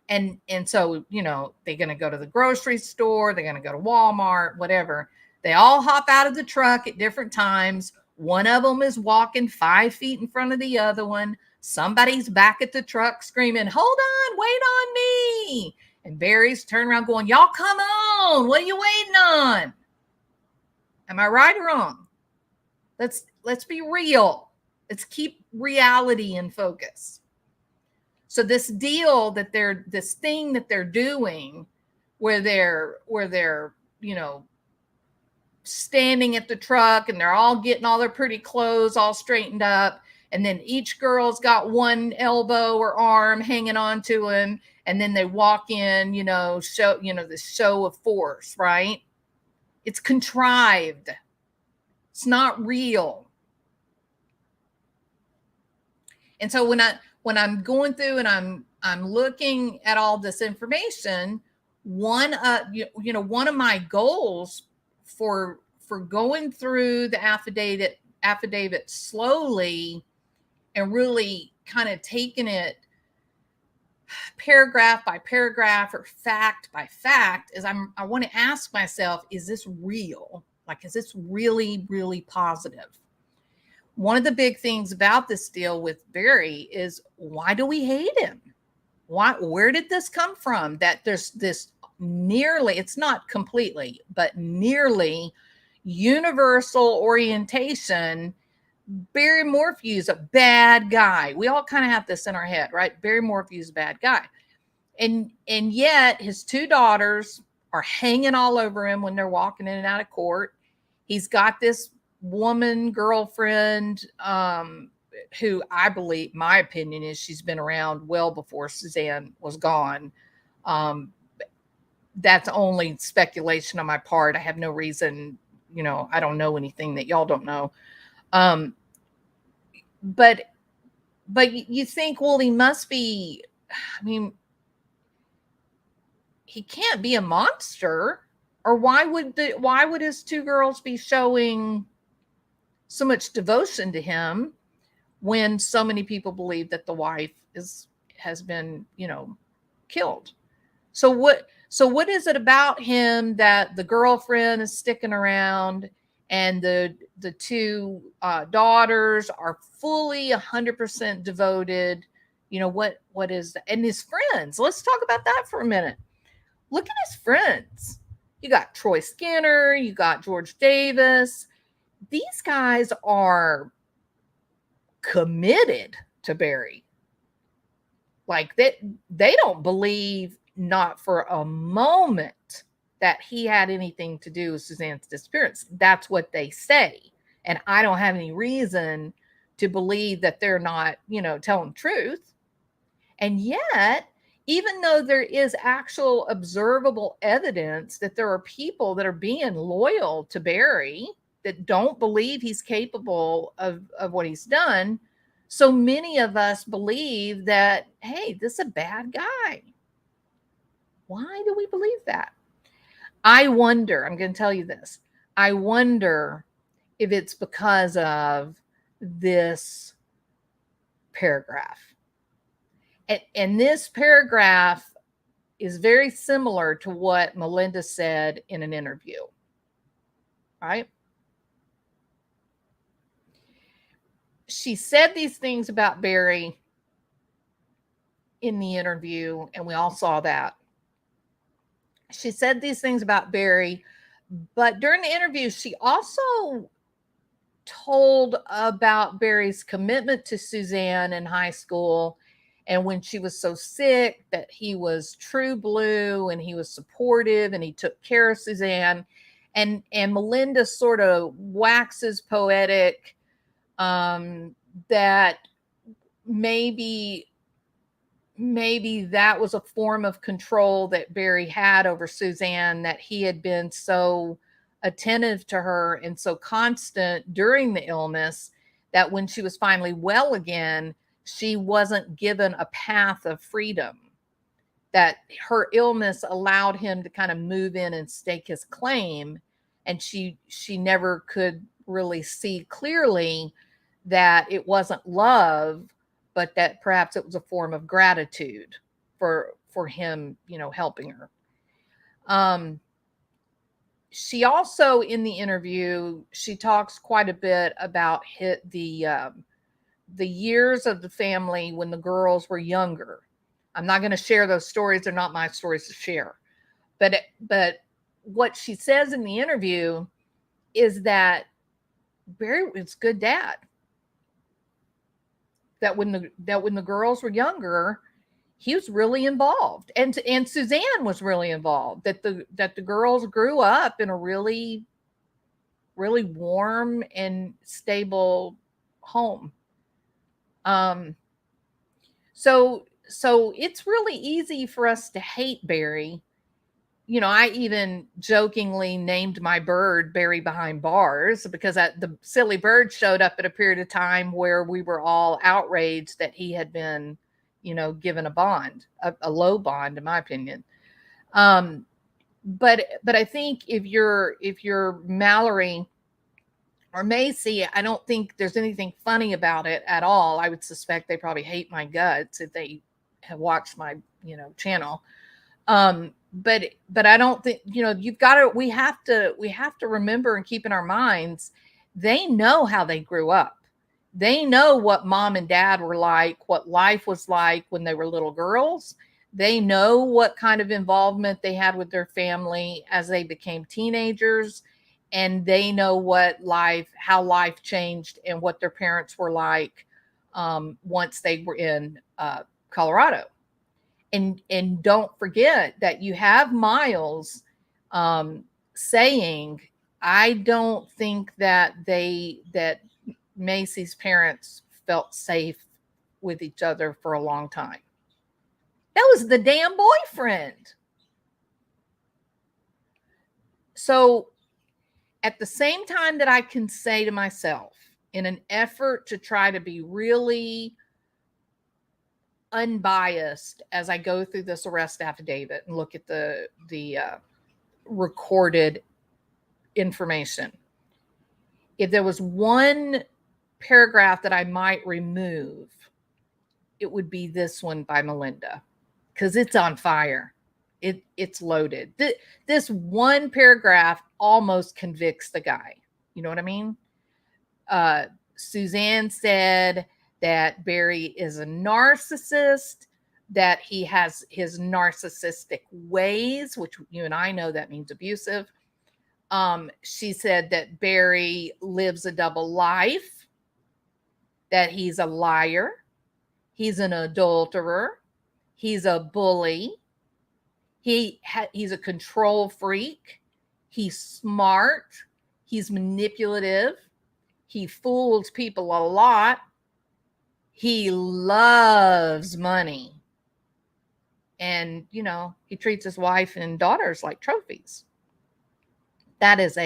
And so, they're going to go to the grocery store, they're going to go to Walmart, whatever. They all hop out of the truck at different times. One of them is walking 5 feet in front of the other one. Somebody's back at the truck screaming, "Hold on, wait on me." And Barry's turning around going, "Y'all come on. What are you waiting on?" Am I right or wrong? Let's be real. Let's keep reality in focus. So this thing that they're doing where they're, standing at the truck and they're all getting all their pretty clothes all straightened up. And then each girl's got one elbow or arm hanging on to him. And then they walk in, the show of force, right? It's contrived. It's not real. And so when I'm going through and I'm looking at all this information, one of my goals for going through the affidavit slowly and really kind of taking it paragraph by paragraph or fact by fact is I want to ask myself, is this real? Like, is this really, really positive? One of the big things about this deal with Barry is, why do we hate him? Where did this come from? That there's this nearly, it's not completely, but nearly universal orientation. Barry Morphew is a bad guy. We all kind of have this in our head, right? Barry Morphew is a bad guy. And yet his two daughters are hanging all over him when they're walking in and out of court. He's got this woman girlfriend who I believe, my opinion is, she's been around well before Suzanne was gone. That's only speculation on my part. I have no reason, I don't know anything that y'all don't know. But you think, well, he must be, he can't be a monster, or why would his two girls be showing so much devotion to him when so many people believe that the wife has been, killed. So what is it about him that the girlfriend is sticking around and the two daughters are fully 100% devoted? What is that? And his friends, let's talk about that for a minute. Look at his friends. You got Troy Skinner, you got George Davis. These guys are committed to Barry. Like they don't believe, not for a moment, that he had anything to do with Suzanne's disappearance. That's what they say. And I don't have any reason to believe that they're not, telling the truth. And yet, even though there is actual observable evidence that there are people that are being loyal to Barry, that don't believe he's capable of what he's done, so many of us believe that, hey, this is a bad guy. Why do we believe that? I wonder, I'm going to tell you this. I wonder if it's because of this paragraph. And this paragraph is very similar to what Melinda said in an interview, right? She said these things about Barry in the interview, and we all saw that. She said these things about Barry, but during the interview, she also told about Barry's commitment to Suzanne in high school, and when she was so sick, that he was true blue and he was supportive and he took care of Suzanne. And Melinda sort of waxes poetic, that maybe that was a form of control that Barry had over Suzanne, that he had been so attentive to her and so constant during the illness that when she was finally well again, she wasn't given a path of freedom, that her illness allowed him to kind of move in and stake his claim. And she never could really see clearly that it wasn't love, but that perhaps it was a form of gratitude for him, helping her. She also, in the interview, she talks quite a bit about the years of the family when the girls were younger. I'm not going to share those stories. They're not my stories to share. But what she says in the interview is that Barry was a good dad. That when the girls were younger, he was really involved, and Suzanne was really involved. That the girls grew up in a really, really warm and stable home. So it's really easy for us to hate Barry. I even jokingly named my bird Barry Behind Bars, because the silly bird showed up at a period of time where we were all outraged that he had been, given a bond, a low bond, in my opinion. But I think if you're Mallory or Macy, I don't think there's anything funny about it at all. I would suspect they probably hate my guts if they have watched my, channel. But I don't think, we have to remember and keep in our minds, they know how they grew up. They know what mom and dad were like, what life was like when they were little girls. They know what kind of involvement they had with their family as they became teenagers. And they know how life changed and what their parents were like once they were in Colorado. And don't forget that you have Miles saying, I don't think that Macy's parents felt safe with each other for a long time. That was the damn boyfriend. So at the same time that I can say to myself, in an effort to try to be really unbiased as I go through this arrest affidavit and look at the recorded information, if there was one paragraph that I might remove, it would be this one by Melinda, because it's on fire. It's loaded. This one paragraph almost convicts the guy. You know what I mean? Suzanne said that Barry is a narcissist, that he has his narcissistic ways, which you and I know that means abusive. She said that Barry lives a double life, that he's a liar, he's an adulterer, he's a bully, he's a control freak, he's smart, he's manipulative, he fools people a lot, he loves money, and he treats his wife and daughters like trophies. That is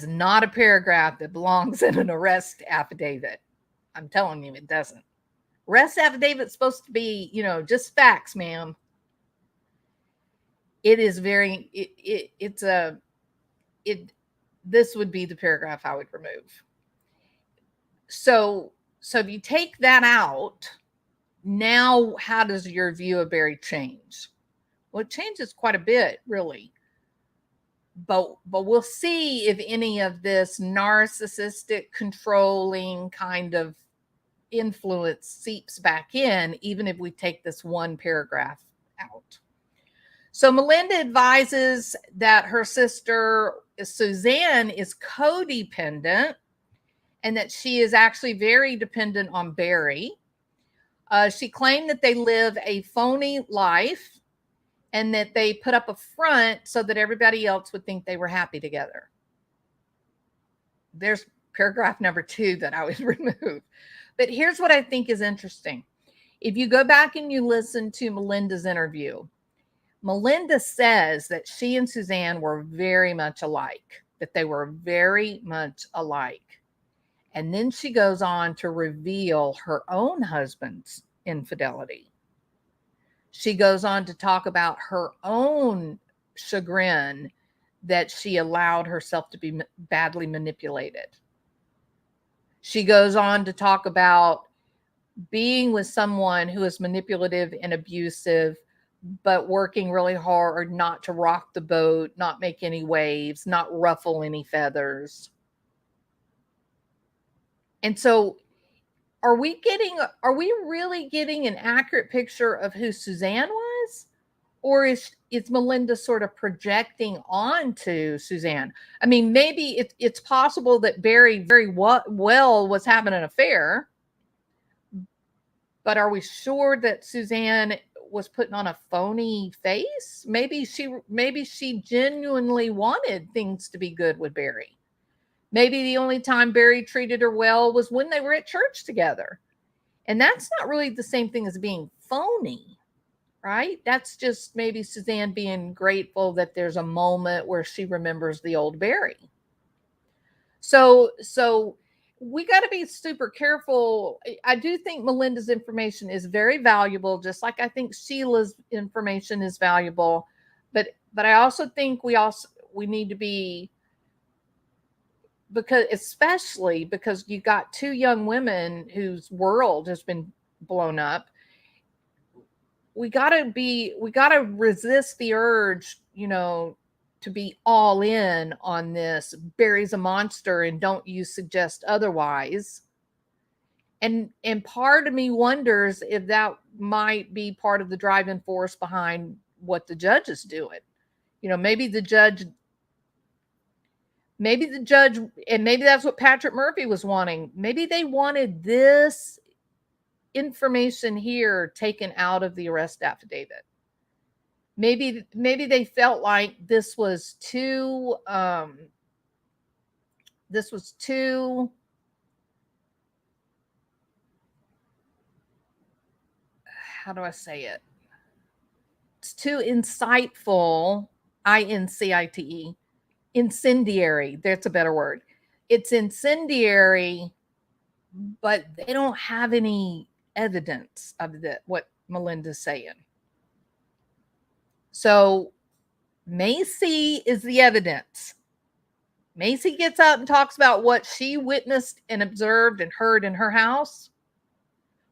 not a paragraph that belongs in an arrest affidavit. I'm telling you, it doesn't. Arrest affidavit's supposed to be, just facts, ma'am. It is very, this would be the paragraph I would remove. So if you take that out, now how does your view of Barry change? Well, it changes quite a bit, really. But we'll see if any of this narcissistic, controlling kind of influence seeps back in, even if we take this one paragraph out. So Melinda advises that her sister Suzanne is codependent and that she is actually very dependent on Barry. She claimed that they live a phony life and that they put up a front so that everybody else would think they were happy together. There's paragraph number 2 that I would remove. But here's what I think is interesting. If you go back and you listen to Melinda's interview, Melinda says that she and Suzanne were very much alike, that they were very much alike. And then she goes on to reveal her own husband's infidelity. She goes on to talk about her own chagrin that she allowed herself to be badly manipulated. She goes on to talk about being with someone who is manipulative and abusive, but working really hard not to rock the boat, not make any waves, not ruffle any feathers. And so are we really getting an accurate picture of who Suzanne was? Or is Melinda sort of projecting onto Suzanne? I mean, maybe it's possible that Barry very well was having an affair, but are we sure that Suzanne was putting on a phony face? Maybe she genuinely wanted things to be good with Barry. Maybe the only time Barry treated her well was when they were at church together. And that's not really the same thing as being phony, right? That's just maybe Suzanne being grateful that there's a moment where she remembers the old Barry. So we got to be super careful. I do think Melinda's information is very valuable, just like I think Sheila's information is valuable. But I also think we need to be, especially because you got 2 young women whose world has been blown up. We got to resist the urge, to be all in on this. Barry's a monster and don't you suggest otherwise. And part of me wonders if that might be part of the driving force behind what the judge is doing. Maybe the judge, and maybe that's what Patrick Murphy was wanting. Maybe they wanted this information here taken out of the arrest affidavit. Maybe they felt like this was too, how do I say it? It's too insightful, INCITE, incendiary. That's a better word. It's incendiary, but they don't have any evidence of what Melinda's saying. So Macy is the evidence. Macy gets out and talks about what she witnessed and observed and heard in her house.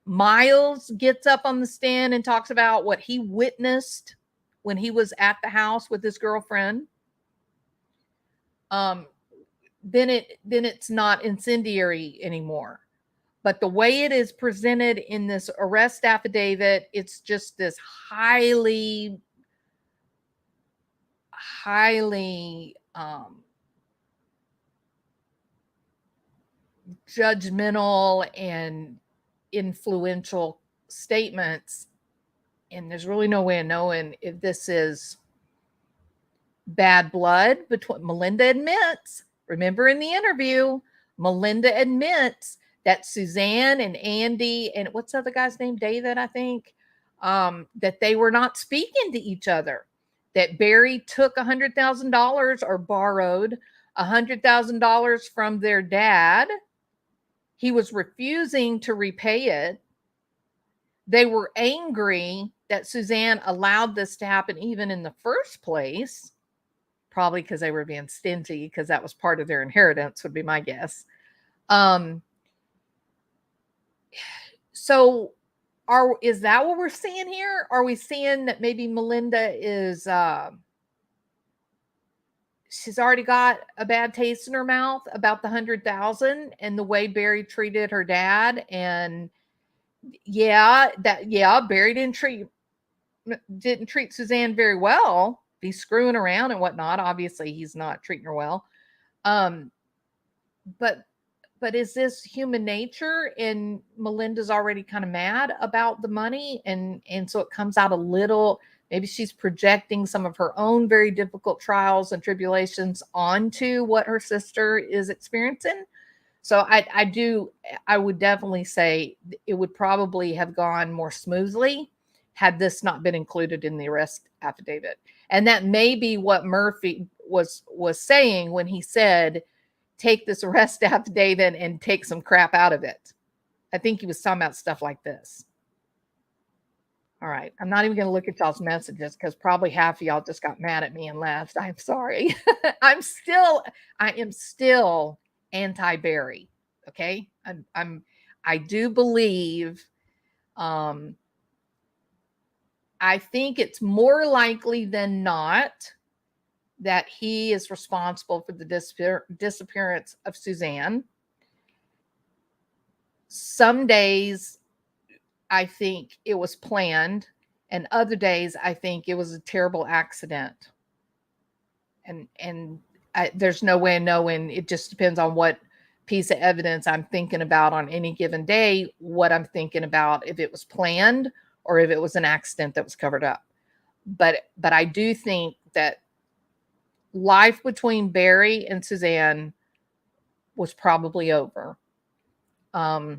Miles gets up on the stand and talks about what he witnessed when he was at the house with his girlfriend. Then it's not incendiary anymore. But the way it is presented in this arrest affidavit, it's just this highly judgmental and influential statements. And there's really no way of knowing if this is bad blood between. Melinda admits, remember in the interview, Melinda admits that Suzanne and Andy and what's the other guy's name? David, I think, that they were not speaking to each other, that Barry took $100,000 or borrowed $100,000 from their dad. He was refusing to repay it. They were angry that Suzanne allowed this to happen even in the first place, probably because they were being stingy, because that was part of their inheritance, would be my guess. So is that what we're seeing here? Are we seeing that maybe Melinda is she's already got a bad taste in her mouth about the 100,000 and the way Barry treated her dad? And Barry didn't treat Suzanne very well. He's screwing around and whatnot. Obviously, he's not treating her well. But is this human nature? And Melinda's already kind of mad about the money, and so it comes out a little. Maybe she's projecting some of her own very difficult trials and tribulations onto what her sister is experiencing. So I would definitely say it would probably have gone more smoothly had this not been included in the arrest affidavit. And that may be what Murphy was saying when he said, take this arrest affidavit and take some crap out of it. I think he was talking about stuff like this. All right. I'm not even going to look at y'all's messages because probably half of y'all just got mad at me and left. I'm sorry. I am still anti-Barry. Okay. I do believe, I think it's more likely than not that he is responsible for the disappearance of Suzanne. Some days I think it was planned, and other days I think it was a terrible accident. And there's no way of knowing. It just depends on what piece of evidence I'm thinking about on any given day, what I'm thinking about, if it was planned or if it was an accident that was covered up. But I do think that life between Barry and Suzanne was probably over. I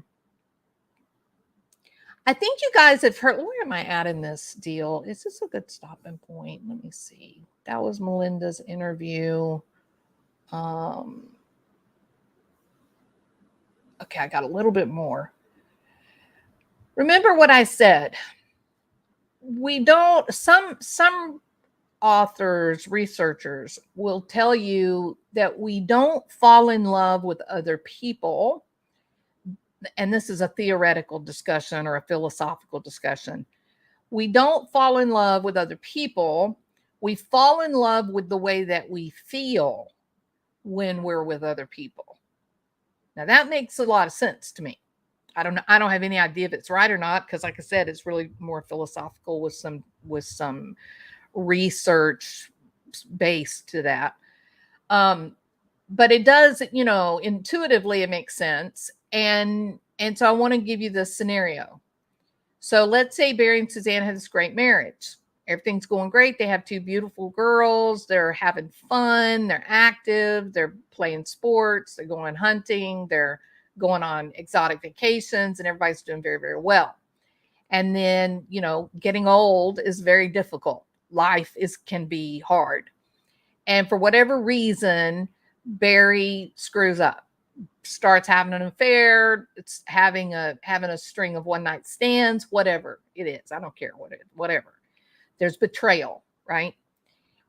think you guys have heard, where am I at in this deal? Is this a good stopping point? Let me see. That was Melinda's interview. Okay, I got a little bit more. Remember what I said. Some authors, researchers will tell you that we don't fall in love with other people. And this is a theoretical discussion or a philosophical discussion. We don't fall in love with other people. We fall in love with the way that we feel when we're with other people. Now that makes a lot of sense to me. I don't have any idea if it's right or not, because like I said, it's really more philosophical with some research based to that. But it does, intuitively it makes sense. And so I want to give you this scenario. So let's say Barry and Suzanne had this great marriage. Everything's going great. They have two beautiful girls. They're having fun. They're active. They're playing sports. They're going hunting. They're going on exotic vacations, and everybody's doing very, very well. And then, getting old is very difficult. Life can be hard. And for whatever reason, Barry screws up, starts having an affair. It's having a string of one night stands, whatever it is. I don't care whatever. There's betrayal, right?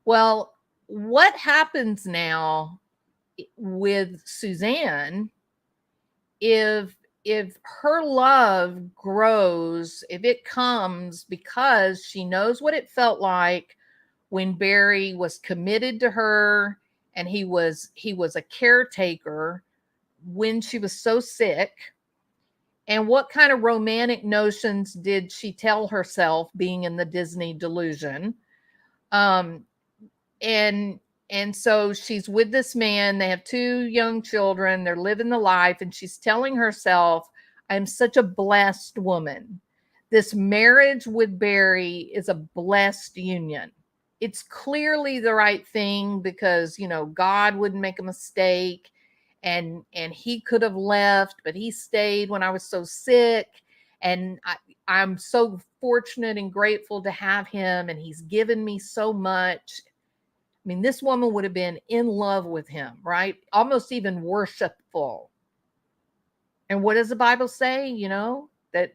Well, what happens now with Suzanne, if her love grows, if it comes because she knows what it felt like when Barry was committed to her and he was a caretaker when she was so sick, and what kind of romantic notions did she tell herself being in the Disney delusion? Um, and so she's with this man. They have 2 young children. They're living the life, and she's telling herself, I'm such a blessed woman. This marriage with Barry is a blessed union. It's clearly the right thing because, God wouldn't make a mistake, and he could have left, but he stayed when I was so sick, and I'm so fortunate and grateful to have him, and he's given me so much. I mean, this woman would have been in love with him, right? Almost even worshipful. And what does the Bible say? That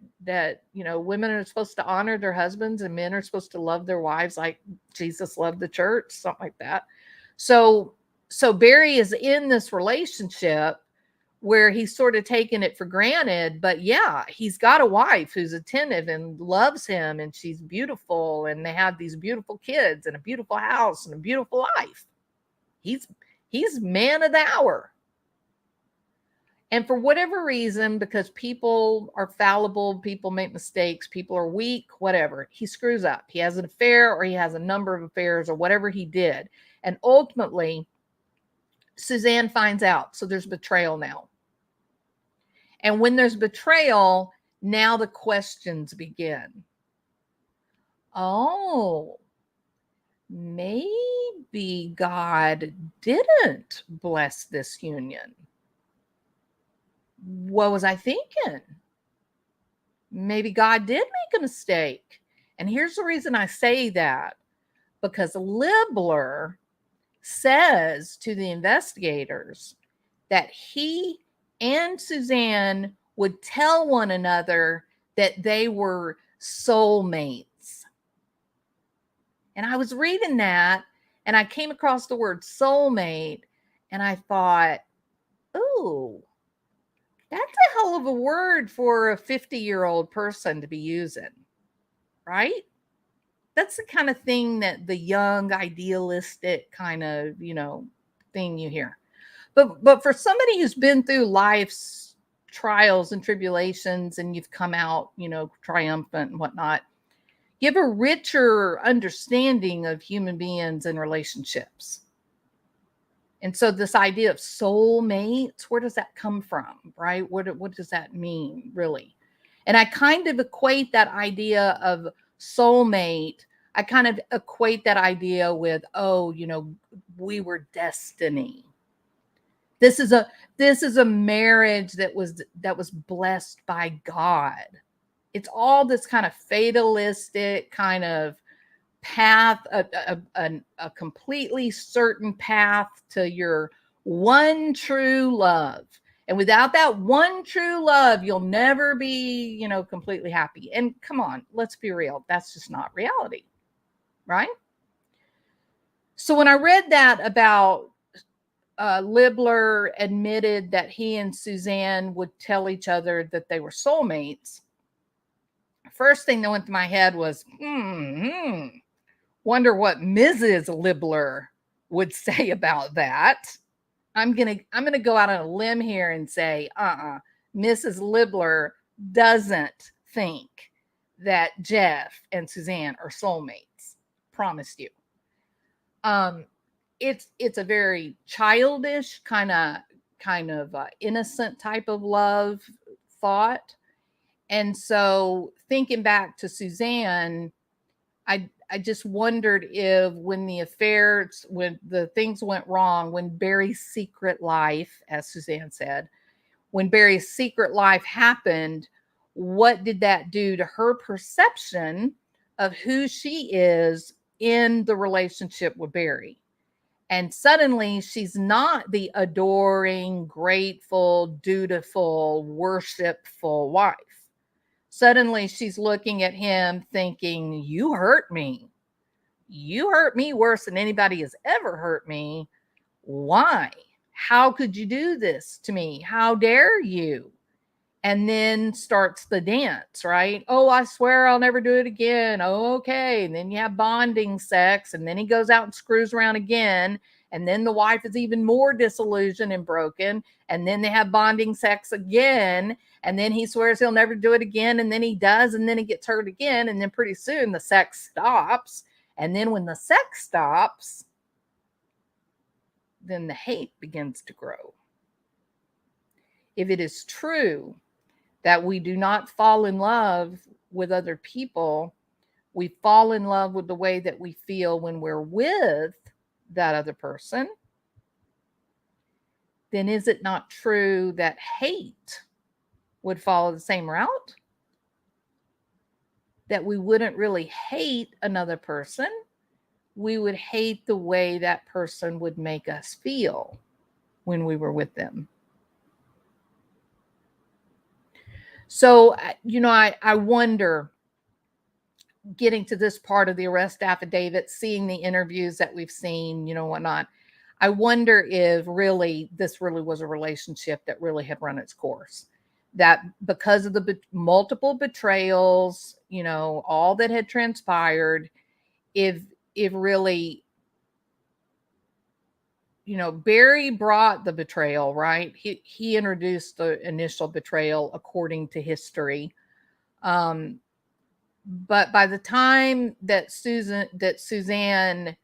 women are supposed to honor their husbands and men are supposed to love their wives like Jesus loved the church, something like that. So Barry is in this relationship where he's sort of taken it for granted, but yeah, he's got a wife who's attentive and loves him, and she's beautiful, and they have these beautiful kids and a beautiful house and a beautiful life. He's man of the hour. And for whatever reason, because people are fallible, people make mistakes, people are weak, whatever, he screws up. He has an affair, or he has a number of affairs, or whatever he did. And ultimately, Suzanne finds out. So there's betrayal now. And when there's betrayal, now the questions begin. Oh, maybe God didn't bless this union. What was I thinking? Maybe God did make a mistake. And here's the reason I say that. Because Libler says to the investigators that he and Suzanne would tell one another that they were soulmates. And I was reading that, and I came across the word soulmate, and I thought, ooh, that's a hell of a word for a 50-year-old person to be using, right? That's the kind of thing that the young, idealistic kind of, thing you hear. But for somebody who's been through life's trials and tribulations, and you've come out, triumphant and whatnot, you have a richer understanding of human beings and relationships. And so this idea of soulmates, where does that come from, right? What does that mean, really? And I kind of equate that idea of soulmate, I kind of equate that idea with, we were destiny. This is a marriage that was blessed by God. It's all this kind of fatalistic kind of path, a completely certain path to your one true love. And without that one true love, you'll never be, completely happy. And come on, let's be real. That's just not reality, right? So when I read that about Libler admitted that he and Suzanne would tell each other that they were soulmates, first thing that went to my head was, wonder what Mrs. Libler would say about that. I'm gonna go out on a limb here and say, Mrs. Libler doesn't think that Jeff and Suzanne are soulmates. Promised you. It's a very childish kind of innocent type of love thought. And so thinking back to Suzanne, I just wondered if when the things went wrong, when Barry's secret life, as Suzanne said, when Barry's secret life happened, what did that do to her perception of who she is in the relationship with Barry? And suddenly she's not the adoring, grateful, dutiful, worshipful wife. Suddenly she's looking at him thinking, you hurt me. You hurt me worse than anybody has ever hurt me. Why? How could you do this to me? How dare you? And then starts the dance, right? Oh, I swear I'll never do it again. Oh, okay. And then you have bonding sex, and then he goes out and screws around again. And then the wife is even more disillusioned and broken. And then they have bonding sex again. And then he swears he'll never do it again. And then he does. And then he gets hurt again. And then pretty soon the sex stops. And then when the sex stops, then the hate begins to grow. If it is true that we do not fall in love with other people, we fall in love with the way that we feel when we're with that other person, then is it not true that hate would follow the same route? That we wouldn't really hate another person, we would hate the way that person would make us feel when we were with them. So, I wonder, getting to this part of the arrest affidavit, seeing the interviews that we've seen, whatnot, I wonder if really this really was a relationship that really had run its course. That because of the multiple betrayals, all that had transpired, if really, Barry brought the betrayal, right? He introduced the initial betrayal according to history. But by the time that Suzanne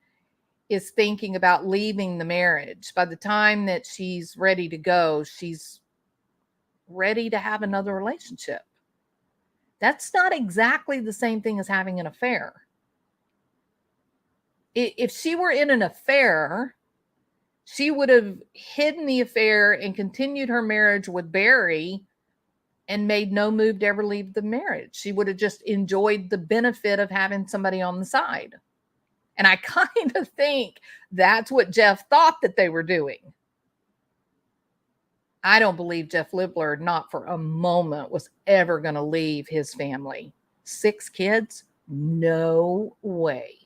is thinking about leaving the marriage, by the time that she's ready to go, she's ready to have another relationship. That's not exactly the same thing as having an affair. If she were in an affair, she would have hidden the affair and continued her marriage with Barry and made no move to ever leave the marriage. She would have just enjoyed the benefit of having somebody on the side. And I kind of think that's what Jeff thought that they were doing. I don't believe Jeff Libler, not for a moment, was ever going to leave his family. 6 kids? No way.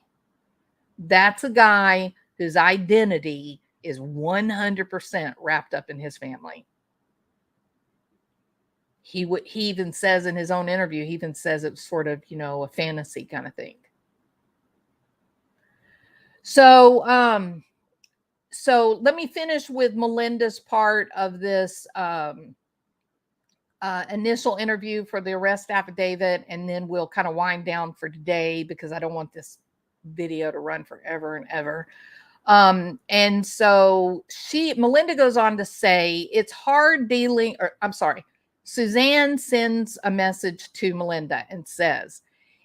That's a guy whose identity is 100% wrapped up in his family. He even says in his own interview, he even says it was sort of, a fantasy kind of thing. So, so let me finish with Melinda's part of this initial interview for the arrest affidavit, and then we'll kind of wind down for today because I don't want this video to run forever and ever. And so Melinda goes on to say, it's hard dealing, or I'm sorry, Suzanne sends a message to Melinda and says,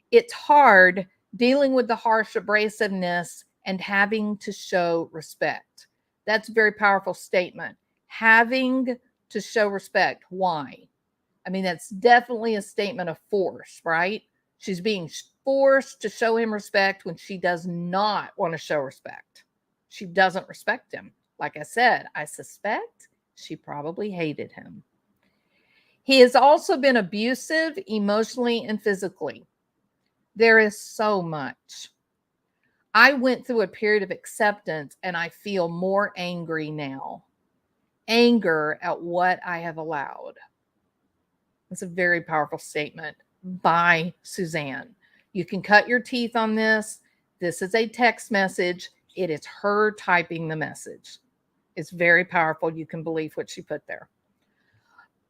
it's hard dealing with the harsh abrasiveness and having to show respect. That's a very powerful statement. Having to show respect. Why? I mean, that's definitely a statement of force, right? She's being forced to show him respect when she does not want to show respect. She doesn't respect him. Like I said, I suspect she probably hated him. He has also been abusive emotionally and physically. There is so much. I went through a period of acceptance and I feel more angry now. Anger at what I have allowed. It's a very powerful statement by Suzanne. You can cut your teeth on this. This is a text message. It is her typing the message. It's very powerful. You can believe what she put there.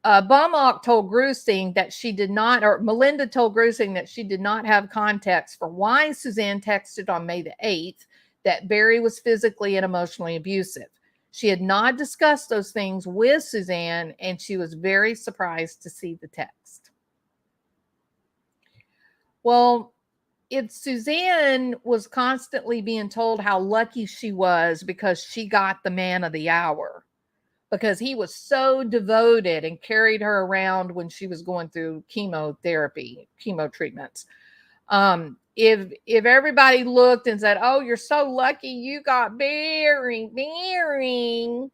Baumach told Grusing that she did not, or Melinda told Grusing that she did not have context for why Suzanne texted on May the 8th that Barry was physically and emotionally abusive. She had not discussed those things with Suzanne, and she was very surprised to see the text. Well, if Suzanne was constantly being told how lucky she was because she got the man of the hour, because he was so devoted and carried her around when she was going through chemo treatments. If everybody looked and said, oh, you're so lucky you got Barry, do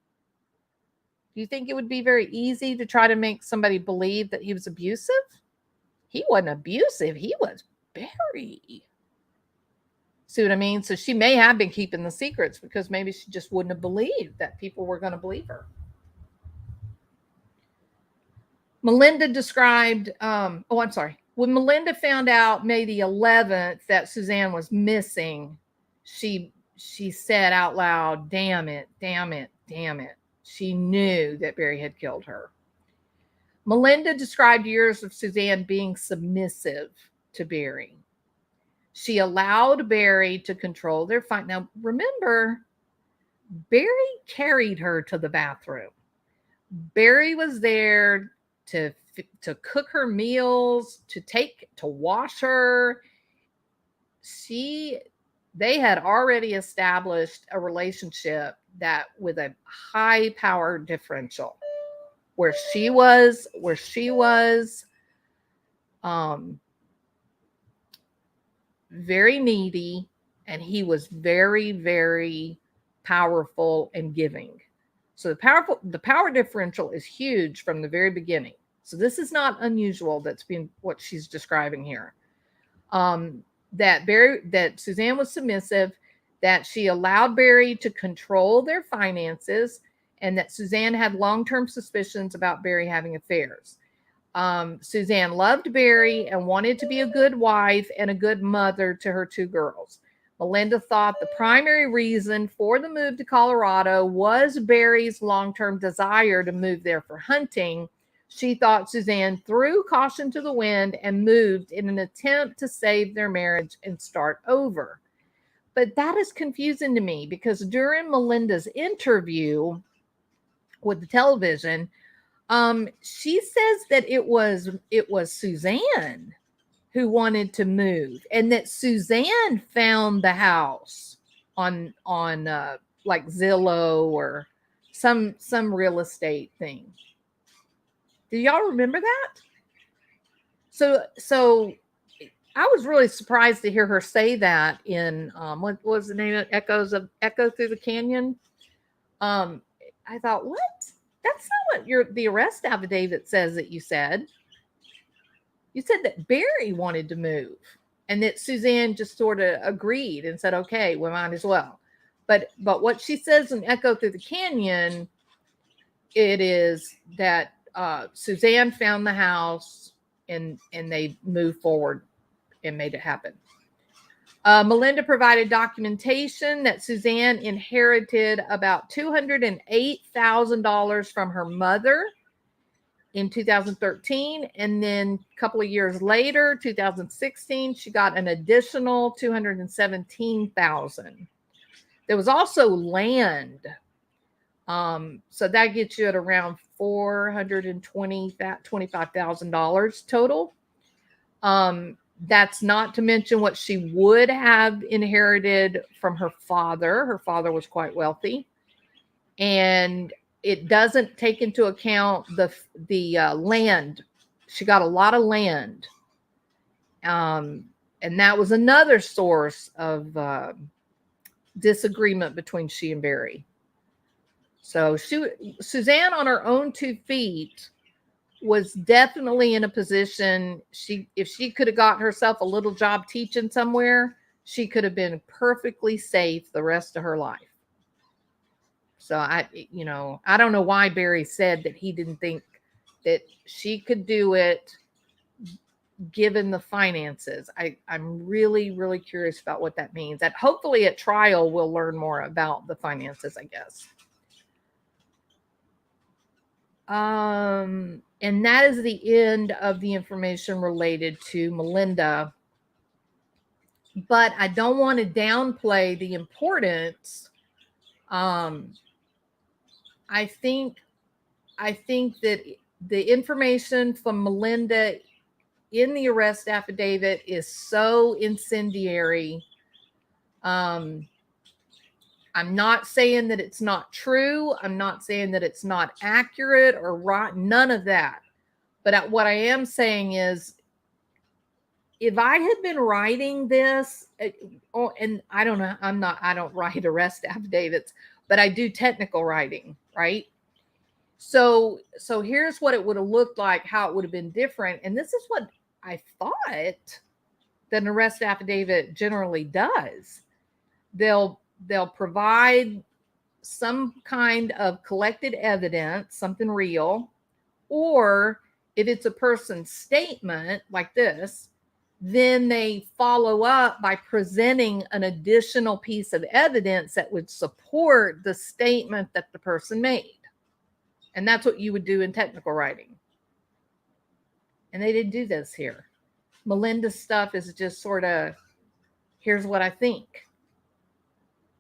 you think it would be very easy to try to make somebody believe that he was abusive? He wasn't abusive. He was Barry. See what I mean? So she may have been keeping the secrets because maybe she just wouldn't have believed that people were going to believe her. Melinda described, I'm sorry. When Melinda found out May the 11th that Suzanne was missing, she said out loud, damn it, damn it, damn it. She knew that Barry had killed her. Melinda described years of Suzanne being submissive to Barry. She allowed Barry to control their fight. Now, remember, Barry carried her to the bathroom. Barry was there to cook her meals, to wash her. They had already established a relationship that with a high power differential, where she was very needy, and he was very, very powerful and giving. So the power differential is huge from the very beginning. So this is not unusual. That's been what she's describing here. That Suzanne was submissive, that she allowed Barry to control their finances, and that Suzanne had long-term suspicions about Barry having affairs. Suzanne loved Barry and wanted to be a good wife and a good mother to her two girls. Melinda thought the primary reason for the move to Colorado was Barry's long-term desire to move there for hunting. She thought Suzanne threw caution to the wind and moved in an attempt to save their marriage and start over. But that is confusing to me because during Melinda's interview with the television, she says that it was Suzanne who wanted to move, and that Suzanne found the house on like Zillow or some real estate thing. Do y'all remember that? So I was really surprised to hear her say that in what was the name of Echo Through the Canyon. I thought, what? That's not what the arrest affidavit says that you said. You said that Barry wanted to move and that Suzanne just sort of agreed and said, okay, we might as well. But what she says in Echo Through the Canyon, it is that Suzanne found the house and they moved forward and made it happen. Melinda provided documentation that Suzanne inherited about $208,000 from her mother in 2013. And then a couple of years later, 2016, she got an additional $217,000. There was also land. So that gets you at around $425,000 total. That's not to mention what she would have inherited from her father. Her father was quite wealthy. And it doesn't take into account the land. She got a lot of land. And that was another source of disagreement between she and Barry. So Suzanne, on her own 2 feet, was definitely in a position. If she could have got herself a little job teaching somewhere, she could have been perfectly safe the rest of her life. So I don't know why Barry said that he didn't think that she could do it given the finances. I'm really, really curious about what that means. That hopefully at trial we'll learn more about the finances, I guess. And that is the end of the information related to Melinda. But I don't want to downplay the importance. I think that the information from Melinda in the arrest affidavit is so incendiary. I'm not saying that it's not true. I'm not saying that it's not accurate or right. None of that. But what I am saying is, if I had been writing this, and I don't know, I don't write arrest affidavits, but I do technical writing, right? So here's what it would have looked like, how it would have been different. And this is what I thought that an arrest affidavit generally does. They'll provide some kind of collected evidence, something real, or if it's a person's statement like this, then they follow up by presenting an additional piece of evidence that would support the statement that the person made. And that's what you would do in technical writing. And they didn't do this here. Melinda's stuff is just sort of, here's what I think.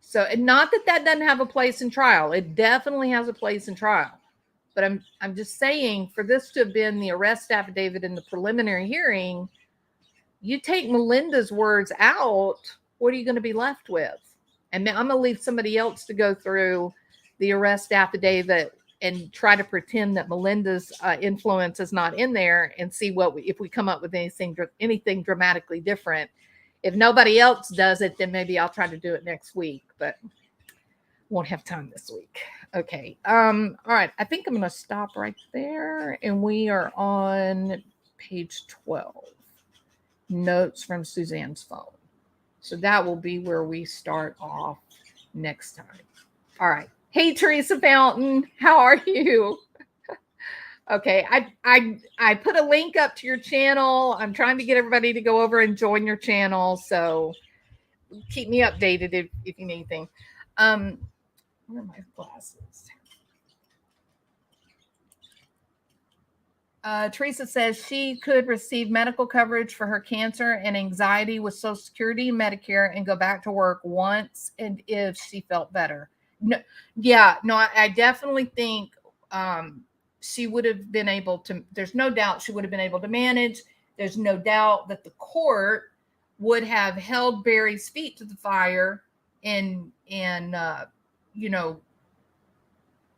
So, and not that that doesn't have a place in trial. It definitely has a place in trial. But I'm just saying, for this to have been the arrest affidavit in the preliminary hearing, you take Melinda's words out, what are you going to be left with? And I'm going to leave somebody else to go through the arrest affidavit and try to pretend that Melinda's influence is not in there and see if we come up with anything dramatically different. If nobody else does it, then maybe I'll try to do it next week, but won't have time this week. Okay. All right. I think I'm going to stop right there. And we are on page 12. Notes from Suzanne's phone. So that will be where we start off next time. All right. Hey, Teresa Fountain, how are you? Okay, I put a link up to your channel. I'm trying to get everybody to go over and join your channel. So keep me updated if you need anything. Where are my glasses? Teresa says she could receive medical coverage for her cancer and anxiety with Social Security and Medicare and go back to work once and if she felt better. No, yeah, no, I definitely think she would have been able to, there's no doubt she would have been able to manage. There's no doubt that the court would have held Barry's feet to the fire and you know,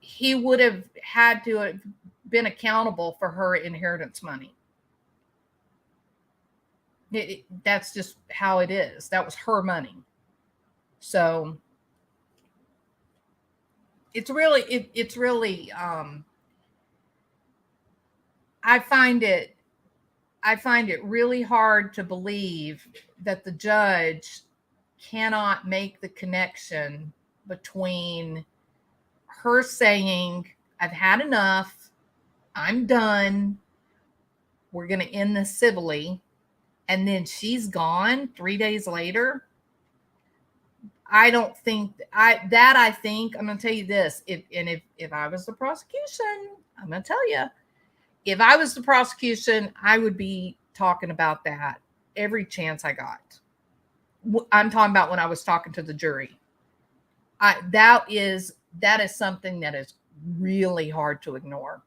he would have had to have been accountable for her inheritance money. That's just how it is. That was her money. So it's really I find it really hard to believe that the judge cannot make the connection between her saying, I've had enough, I'm done, we're going to end this civilly, and then she's gone 3 days later. I don't think I think I'm going to tell you this. If I was the prosecution, I'm going to tell you, if I was the prosecution, I would be talking about that every chance I got. I'm talking about when I was talking to the jury. That is something that is really hard to ignore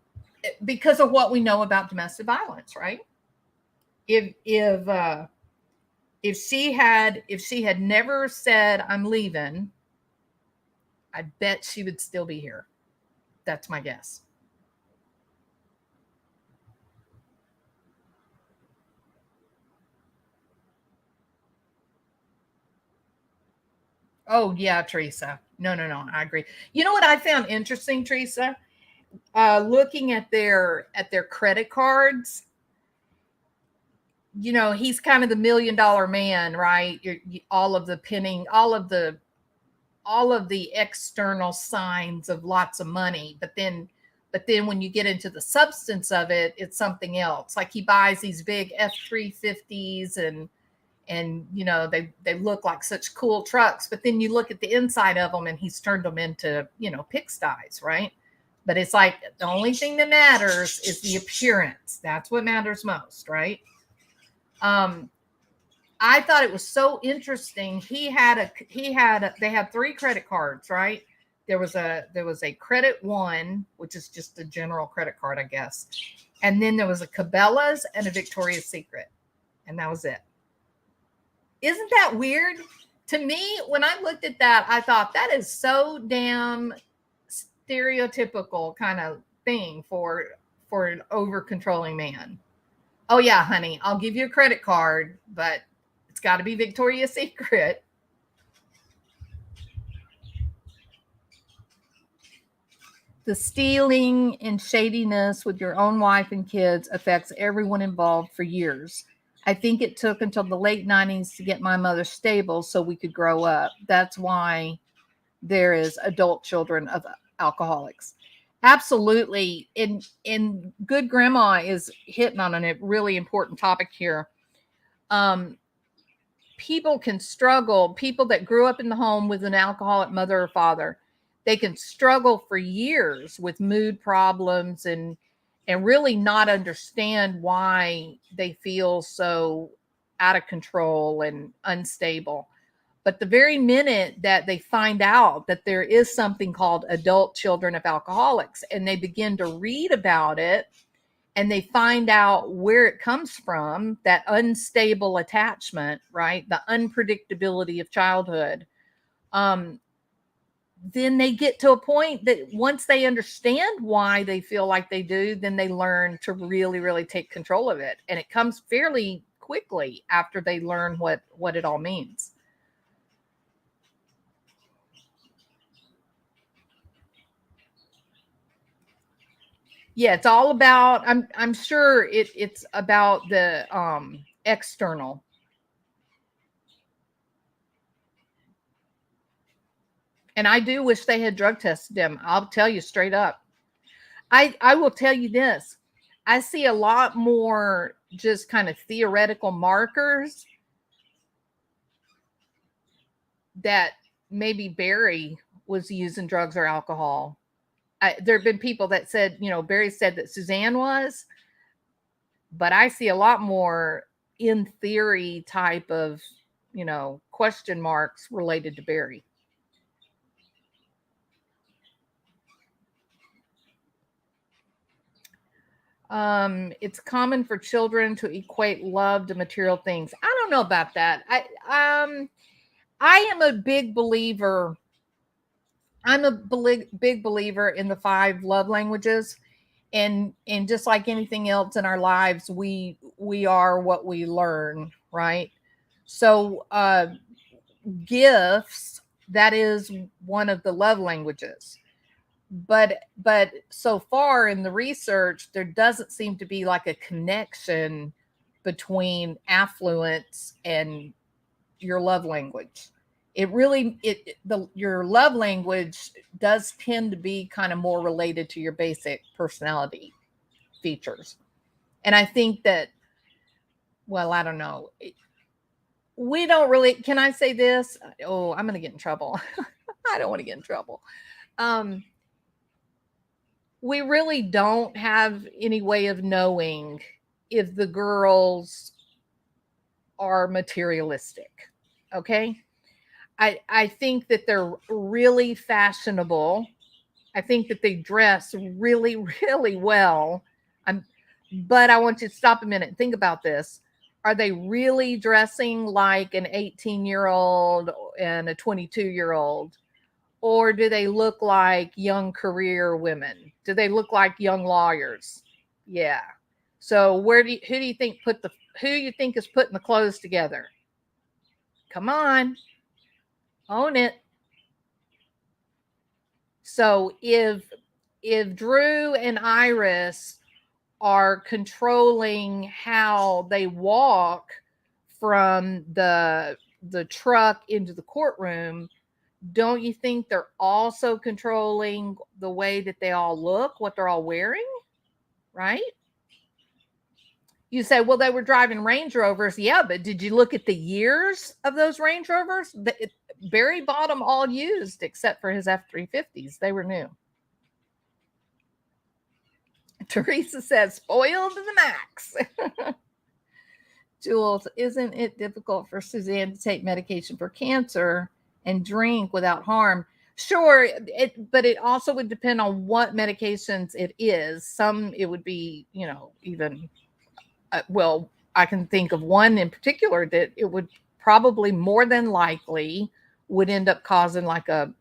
because of what we know about domestic violence, right? If she had never said I'm leaving, I bet she would still be here. That's my guess. Oh yeah, Teresa. No, I agree. You know what I found interesting, Teresa? Looking at their credit cards. You know, he's kind of the $1 million man, right? All of the pinning, all of the external signs of lots of money, but then when you get into the substance of it, it's something else. Like he buys these big F-350s and you know, they look like such cool trucks, but then you look at the inside of them and he's turned them into, you know, pigsties, right? But it's like the only thing that matters is the appearance. That's what matters most, right? I thought it was so interesting. They had 3 credit cards, right? There was a Credit One, which is just a general credit card, I guess. And then there was a Cabela's and a Victoria's Secret. And that was it. Isn't that weird? To me, when I looked at that, I thought that is so damn stereotypical kind of thing for an over controlling man. Oh yeah, honey, I'll give you a credit card, but it's got to be Victoria's Secret. The stealing and shadiness with your own wife and kids affects everyone involved for years. I think it took until the late 90s to get my mother stable so we could grow up. That's why there is adult children of alcoholics. Absolutely. And good grandma is hitting on a really important topic here. People can struggle, people that grew up in the home with an alcoholic mother or father, they can struggle for years with mood problems and really not understand why they feel so out of control and unstable. But the very minute that they find out that there is something called adult children of alcoholics and they begin to read about it and they find out where it comes from, that unstable attachment, right? The unpredictability of childhood. Then they get to a point that once they understand why they feel like they do, then they learn to really, really take control of it. And it comes fairly quickly after they learn what it all means. Yeah, it's all about, I'm sure it's about the external. And I do wish they had drug tested them. I'll tell you straight up. I will tell you this. I see a lot more just kind of theoretical markers that maybe Barry was using drugs or alcohol. There have been people that said, Barry said that Suzanne was, but I see a lot more in theory type of, question marks related to Barry. It's common for children to equate love to material things. I don't know about that. I am a big believer. I'm a big believer in the 5 love languages, and just like anything else in our lives, we are what we learn, right? So, gifts, that is one of the love languages. But so far in the research, there doesn't seem to be like a connection between affluence and your love language. It really your love language does tend to be kind of more related to your basic personality features. And I think that, well, I don't know. We don't really, can I say this? Oh, I'm going to get in trouble. I don't want to get in trouble. We really don't have any way of knowing if the girls are materialistic. Okay. I think that they're really fashionable. I think that they dress really, really well. But I want you to stop a minute and think about this. Are they really dressing like an 18-year-old and a 22-year-old? Or do they look like young career women? Do they look like young lawyers? Yeah. So who do you think is putting the clothes together? Come on. Own it. So if Drew and Iris are controlling how they walk from the truck into the courtroom, don't you think they're also controlling the way that they all look, what they're all wearing? Right? You say, well, they were driving Range Rovers. Yeah, but did you look at the years of those Range Rovers? Barry bought them all used except for his F-350s. They were new. Teresa says, spoiled to the max. Jules, isn't it difficult for Suzanne to take medication for cancer and drink without harm? Sure, but it also would depend on what medications it is. Some, it would be, even, well, I can think of one in particular that it would probably more than likely would end up causing like a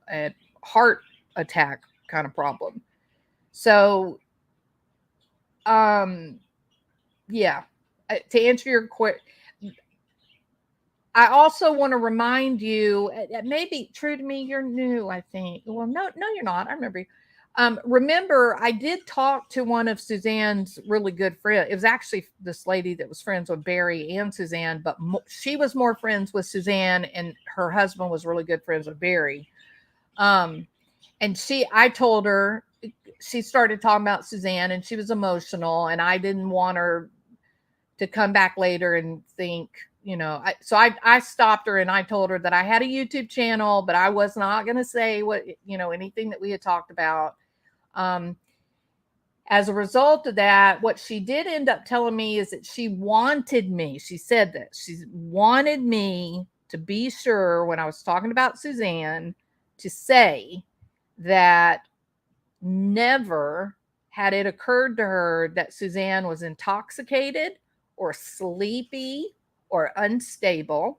heart attack kind of problem. So, yeah, to answer your question, I also want to remind you, it may be true to me, you're new, I think. Well, no, you're not. I remember you. Remember, I did talk to one of Suzanne's really good friends. It was actually this lady that was friends with Barry and Suzanne, but she was more friends with Suzanne, and her husband was really good friends with Barry. And I told her, she started talking about Suzanne, and she was emotional, and I didn't want her to come back later and think, so I stopped her and I told her that I had a YouTube channel, but I was not going to say anything that we had talked about. As a result of that, what she did end up telling me is that she said that she wanted me to be sure when I was talking about Suzanne to say that never had it occurred to her that Suzanne was intoxicated or sleepy or unstable,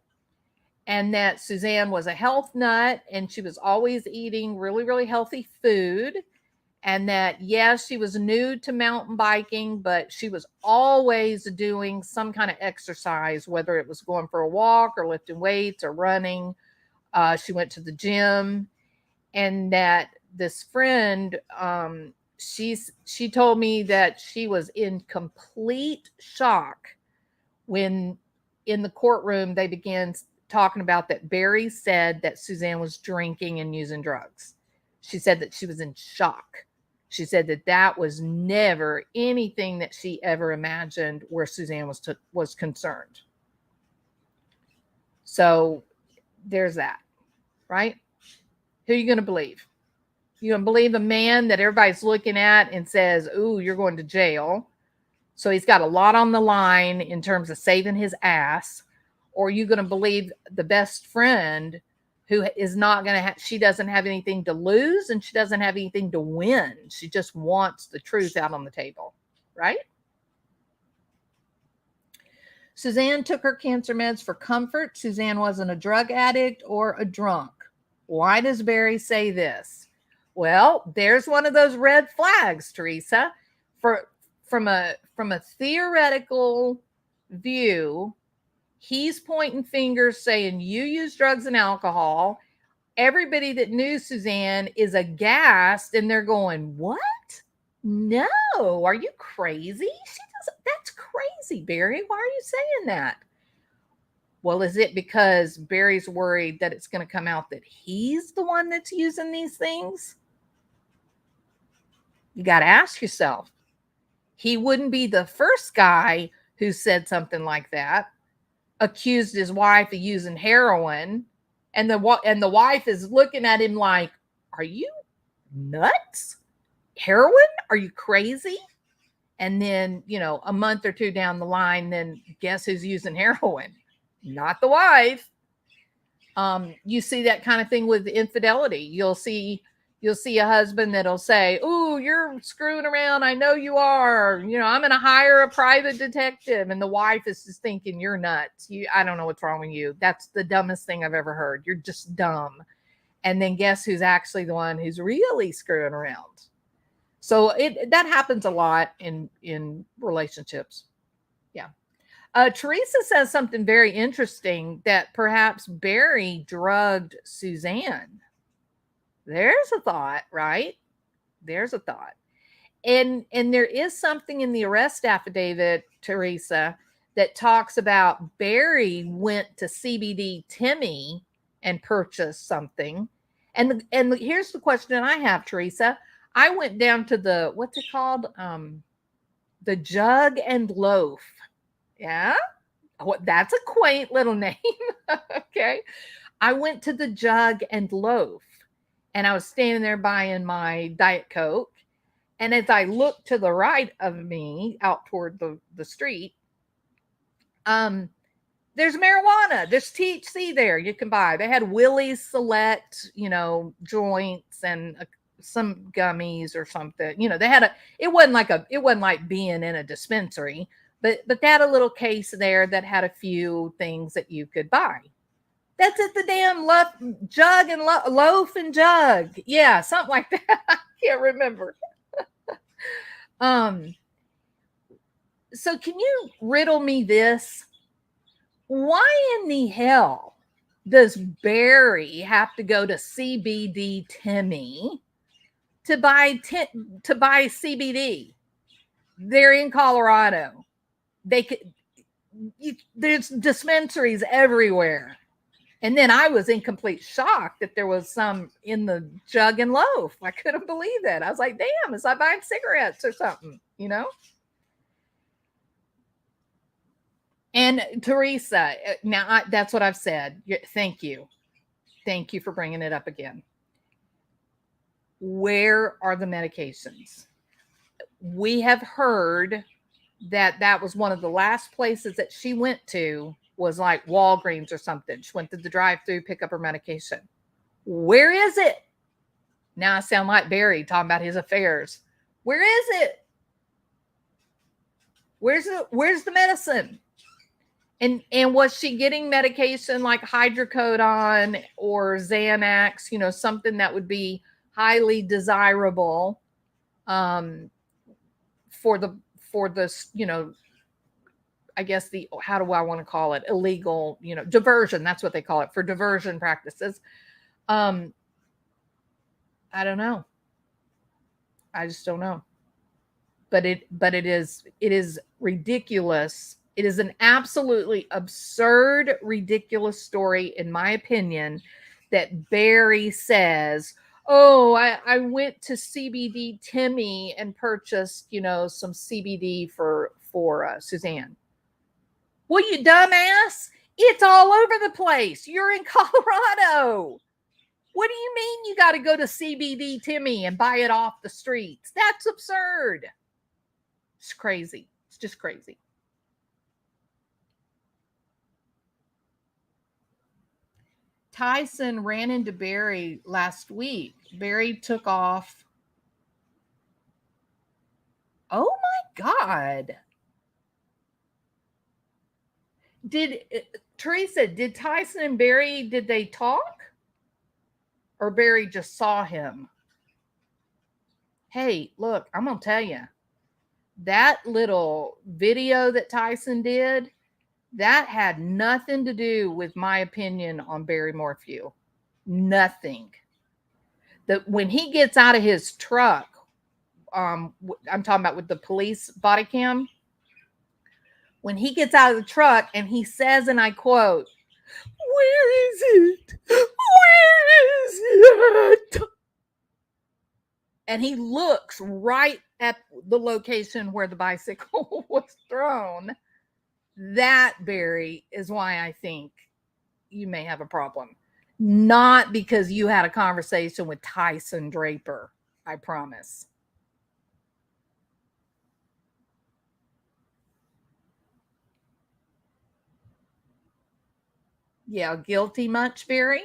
and that Suzanne was a health nut and she was always eating really, really healthy food. And that, yes, she was new to mountain biking, but she was always doing some kind of exercise, whether it was going for a walk or lifting weights or running. She went to the gym, and that this friend, she told me that she was in complete shock when in the courtroom they began talking about that Barry said that Suzanne was drinking and using drugs. She said that she was in shock. She said that was never anything that she ever imagined where Suzanne was concerned. So there's that, right? Who are you going to believe? You're going to believe a man that everybody's looking at and says, ooh, you're going to jail. So he's got a lot on the line in terms of saving his ass. Or are you going to believe the best friend who is not going to she doesn't have anything to lose and she doesn't have anything to win. She just wants the truth out on the table, right? Suzanne took her cancer meds for comfort. Suzanne wasn't a drug addict or a drunk. Why does Barry say this? Well, there's one of those red flags, Teresa. From a theoretical view, he's pointing fingers saying you use drugs and alcohol. Everybody that knew Suzanne is aghast and they're going, what? No, are you crazy? That's crazy, Barry. Why are you saying that? Well, is it because Barry's worried that it's going to come out that he's the one that's using these things? You got to ask yourself. He wouldn't be the first guy who said something like that, accused his wife of using heroin, and the wife is looking at him like, are you nuts? Heroin? Are you crazy? And then, a month or two down the line, then guess who's using heroin? Not the wife. You see that kind of thing with infidelity. You'll see a husband that'll say, "Ooh, you're screwing around. I know you are. I'm going to hire a private detective." And the wife is just thinking, "You're nuts. I don't know what's wrong with you. That's the dumbest thing I've ever heard. You're just dumb." And then guess who's actually the one who's really screwing around? So that happens a lot in relationships. Yeah. Teresa says something very interesting, that perhaps Barry drugged Suzanne. There's a thought, right? There's a thought. And there is something in the arrest affidavit, Teresa, that talks about Barry went to CBD Timmy and purchased something. And here's the question I have, Teresa. I went down to what's it called? The Jug and Loaf. Yeah. That's a quaint little name. Okay. I went to the Jug and Loaf, and I was standing there buying my Diet Coke. And as I looked to the right of me out toward the street, there's marijuana. There's THC there you can buy. They had Willie's Select, joints and some gummies or something. They had it wasn't like being in a dispensary, but they had a little case there that had a few things that you could buy. That's at the damn Jug and Loaf and Jug. Yeah, something like that. I can't remember. So can you riddle me this? Why in the hell does Barry have to go to CBD Timmy to buy CBD. They're in Colorado. There's dispensaries everywhere. And then I was in complete shock that there was some in the jug and loaf. I couldn't believe it. I was like, damn, it's like buying cigarettes or something, you know? And Teresa, now that's what I've said. Thank you. Thank you for bringing it up again. Where are the medications? We have heard that was one of the last places that she went to was like Walgreens or something. She went to the drive-thru, pick up her medication. Where is it? Now I sound like Barry talking about his affairs. Where is it? Where's the medicine? And was she getting medication like hydrocodone or Xanax, you know, something that would be highly desirable for the, you know, I guess how do I want to call it? Illegal, you know, diversion. That's what they call it, for diversion practices. I don't know. I just don't know. But it is ridiculous. It is an absolutely absurd, ridiculous story, in my opinion, that Barry says, oh, I went to CBD Timmy and purchased, you know, some CBD for Suzanne. Well, you dumbass, it's all over the place. You're in Colorado. What do you mean you got to go to CBD Timmy and buy it off the streets? That's absurd. It's crazy. It's just crazy. Tyson ran into Barry last week. Barry took off. Oh my God. Teresa, did Tyson and Barry, did they talk? Or Barry just saw him? Hey, look, I'm going to tell you, that little video that Tyson did, that had nothing to do with my opinion on Barry Morphew. Nothing. When he gets out of his truck, I'm talking about with the police body cam, when he gets out of the truck and he says, and I quote, "Where is it? Where is it?" And he looks right at the location where the bicycle was thrown. That, Barry, is why I think you may have a problem. Not because you had a conversation with Tyson Draper, I promise. Yeah, guilty much, Barry?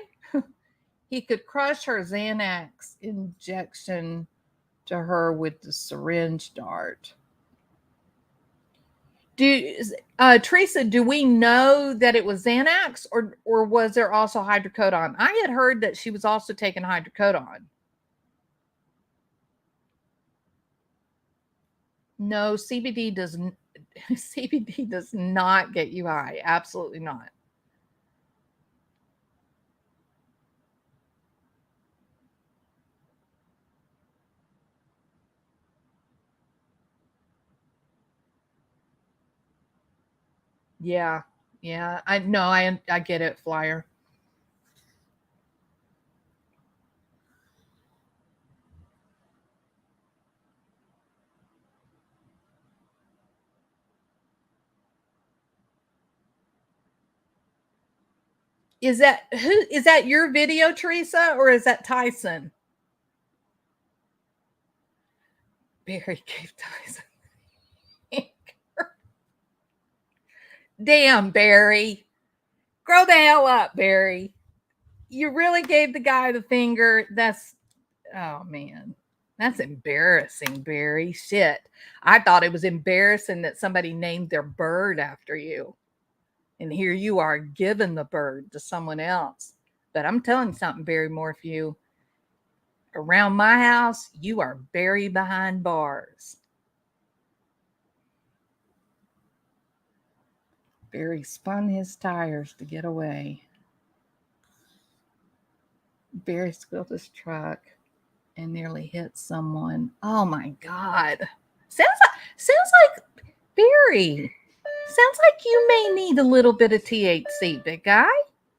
He could crush her Xanax injection to her with the syringe dart. Teresa, do we know that it was Xanax or was there also hydrocodone? I had heard that she was also taking hydrocodone. No, CBD CBD does not get you high. Absolutely not. Yeah. Yeah. I know. I get it, Flyer. Is that your video, Teresa, or is that Tyson? Barry gave Tyson. Damn, Barry. Grow the hell up, Barry. You really gave the guy the finger. Oh man. That's embarrassing, Barry. Shit. I thought it was embarrassing that somebody named their bird after you. And here you are giving the bird to someone else. But I'm telling you something, Barry Morphew. Around my house, you are buried behind bars. Barry spun his tires to get away. Barry spilled his truck and nearly hit someone. Oh my God. Sounds like Barry. Sounds like you may need a little bit of THC, big guy.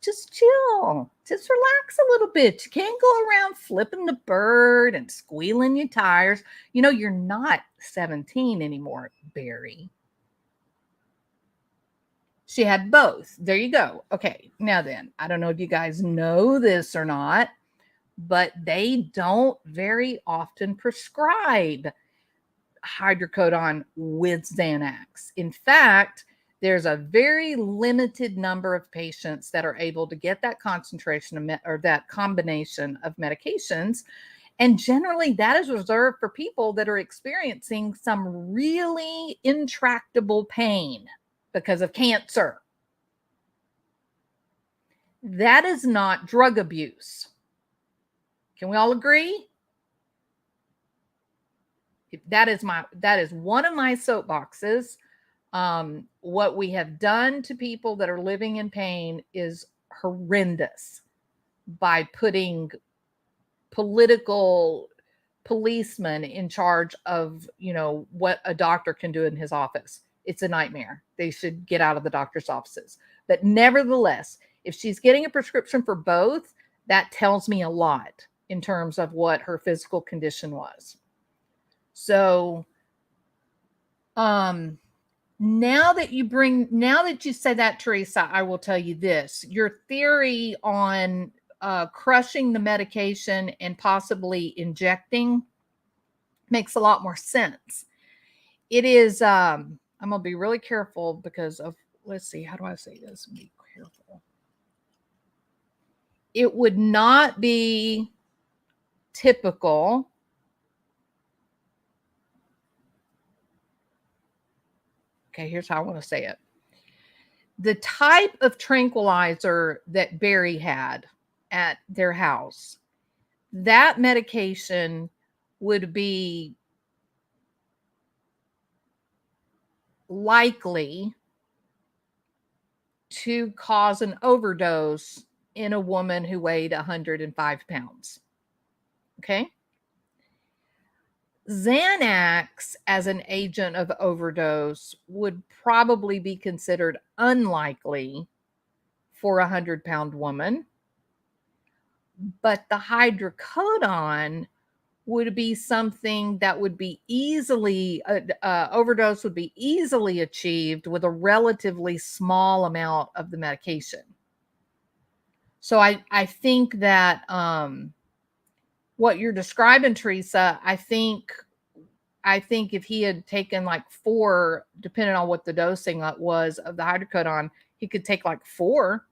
Just chill. Just relax a little bit. You can't go around flipping the bird and squealing your tires. You know, you're not 17 anymore, Barry. She had both. There you go. Okay, now then, I don't know if you guys know this or not, but they don't very often prescribe hydrocodone with Xanax. In fact, there's a very limited number of patients that are able to get that concentration of or that combination of medications. And generally, that is reserved for people that are experiencing some really intractable pain because of cancer. That is not drug abuse. Can we all agree? That is one of my soapboxes. What we have done to people that are living in pain is horrendous by putting political policemen in charge of, you know, what a doctor can do in his office. It's a nightmare. They should get out of the doctor's offices. But nevertheless, if she's getting a prescription for both, that tells me a lot in terms of what her physical condition was. So, now that you say that, Teresa, I will tell you this. Your theory on crushing the medication and possibly injecting makes a lot more sense. It is, I'm going to be really careful because of, let's see, how do I say this? Be careful. It would not be typical. Okay, here's how I want to say it. The type of tranquilizer that Barry had at their house, that medication would be likely to cause an overdose in a woman who weighed 105 pounds. Okay? Xanax as an agent of overdose would probably be considered unlikely for a 100-pound woman, but the hydrocodone would be something that would be easily, overdose would be easily achieved with a relatively small amount of the medication. So I think that what you're describing, Teresa, I think if he had taken like 4, depending on what the dosing was of the hydrocodone, he could take like 4.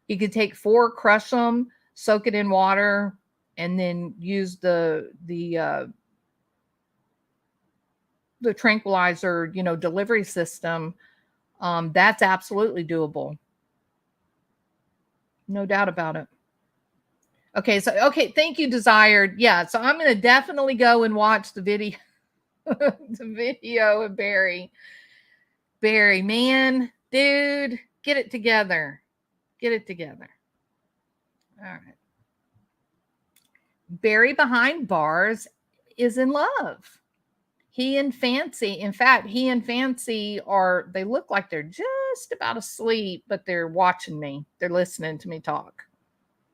He could take 4, crush them, soak it in water, and then use the tranquilizer, you know, delivery system. That's absolutely doable. No doubt about it. Okay, thank you, Desired. Yeah, so I'm going to definitely go and watch the video. The video of Barry, man, dude, get it together. All right. Barry behind bars is in love. He and Fancy, in fact, they look like they're just about asleep, but they're watching me. They're listening to me talk.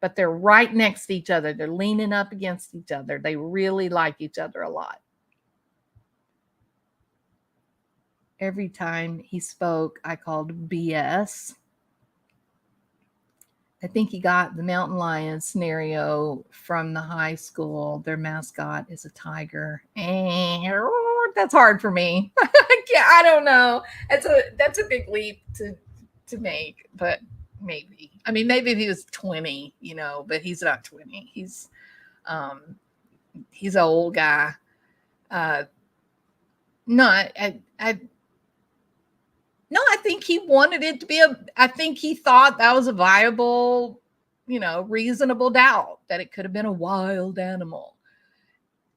But they're right next to each other. They're leaning up against each other. They really like each other a lot. Every time he spoke, I called BS. I think he got the mountain lion scenario from the high school. Their mascot is a tiger. That's hard for me. I don't know. That's a big leap to make, but maybe. I mean, maybe if he was 20, you know, but he's not 20. He's an old guy. No, I think he wanted it to be I think he thought that was a viable, you know, reasonable doubt that it could have been a wild animal.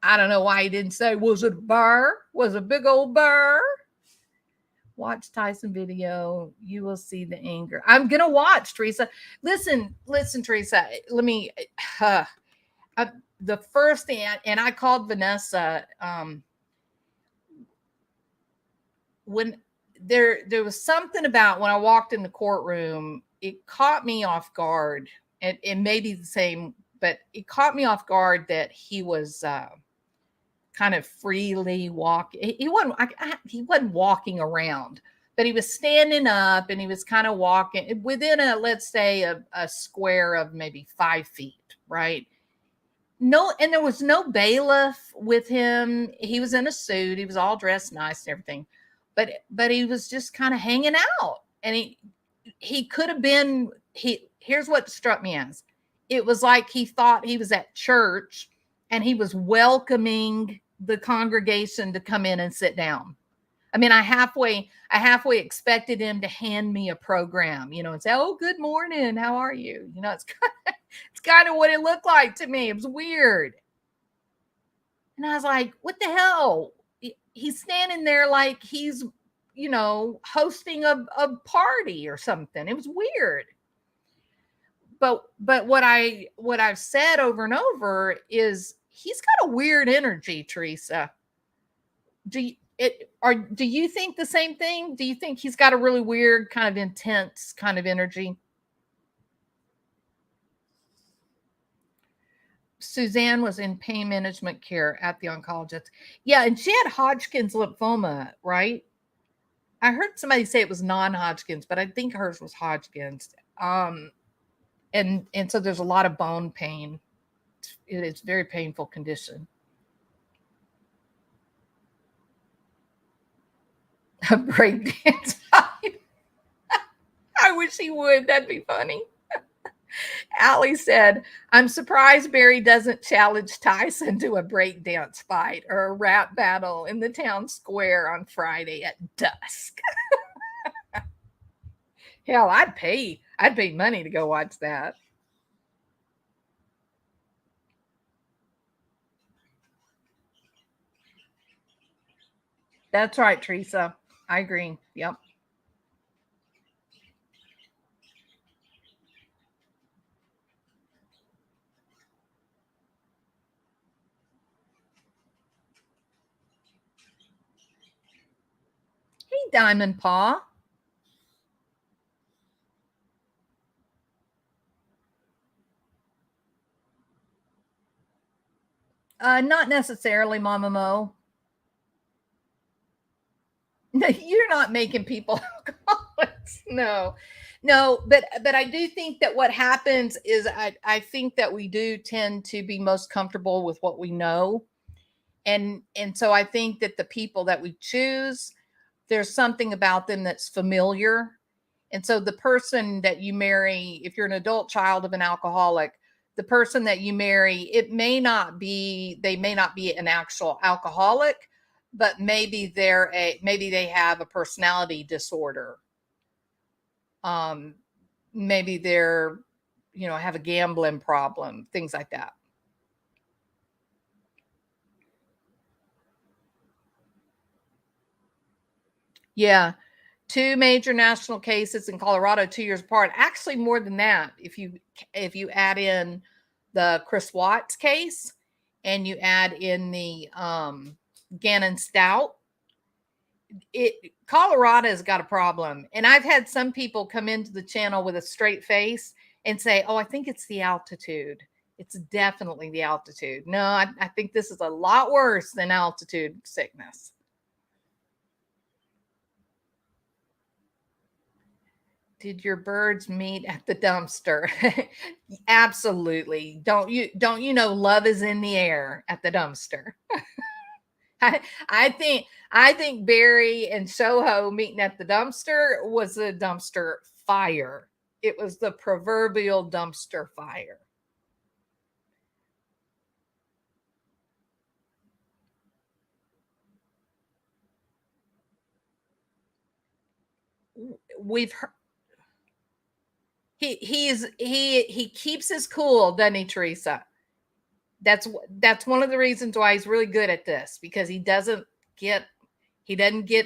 I don't know why he didn't say, was it a bear? Was it a big old bear? Watch Tyson video. You will see the anger. I'm going to watch, Teresa. Listen, Teresa, let me, the first thing, and I called Vanessa, when there was something about when I walked in the courtroom, it caught me off guard, and it may be the same, but it caught me off guard that he was kind of freely walking. He wasn't walking around, but he was standing up and he was kind of walking within let's say a square of maybe 5 feet, right? No, and there was no bailiff with him. He was in a suit. He was all dressed nice and everything, but he was just kind of hanging out. And he could have been. Here's what struck me as: it was like he thought he was at church, and he was welcoming the congregation to come in and sit down. I mean, I halfway expected him to hand me a program, and say, "Oh, good morning, how are you?" It's kind of what it looked like to me. It was weird. And I was like, what the hell? He's standing there like he's, hosting a party or something. It was weird. But what I've said over and over is he's got a weird energy, Teresa. Do you think the same thing? Do you think he's got a really weird, kind of intense kind of energy? Suzanne was in pain management care at the oncologist. Yeah, and she had Hodgkin's lymphoma, right? I heard somebody say it was non-Hodgkin's, but I think hers was Hodgkin's. And so there's a lot of bone pain. It is a very painful condition. A breakdance. I wish he would. That'd be funny. Allie said, I'm surprised Barry doesn't challenge Tyson to a breakdance fight or a rap battle in the town square on Friday at dusk. Hell, I'd pay money to go watch that. That's right, Teresa. I agree. Yep. Hey, Diamond Paw. Not necessarily, Mama Mo. You're not making people alcoholics. No, but I do think that what happens is I think that we do tend to be most comfortable with what we know, and so I think that the people that we choose, there's something about them that's familiar. And so the person that you marry, if you're an adult child of an alcoholic, the person that you marry, they may not be an actual alcoholic, but maybe they have a personality disorder. Maybe they're, have a gambling problem, things like that. Yeah. Two major national cases in Colorado 2 years apart. Actually, more than that, if you add in the Chris Watts case and you add in the Gannon Stout, Colorado's got a problem. And I've had some people come into the channel with a straight face and say, "Oh, I think it's the altitude. It's definitely the altitude." No, I think this is a lot worse than altitude sickness. Did your birds meet at the dumpster? Absolutely. Don't you know love is in the air at the dumpster? I think Barry and Soho meeting at the dumpster was a dumpster fire. It was the proverbial dumpster fire. We've heard, he keeps his cool, doesn't he, Teresa? That's one of the reasons why he's really good at this, because he doesn't get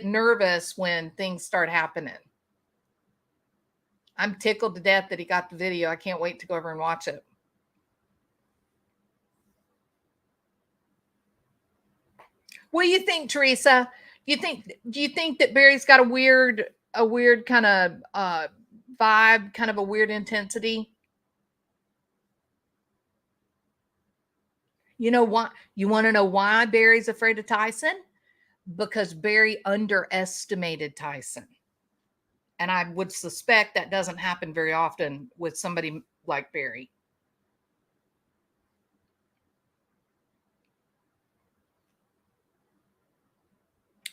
nervous when things start happening. I'm tickled to death that he got the video. I can't wait to go over and watch it. What do you think, Teresa? Do you think that Barry's got a weird kind of vibe, kind of a weird intensity? You know why? You want to know why Barry's afraid of Tyson? Because Barry underestimated Tyson. And I would suspect that doesn't happen very often with somebody like Barry.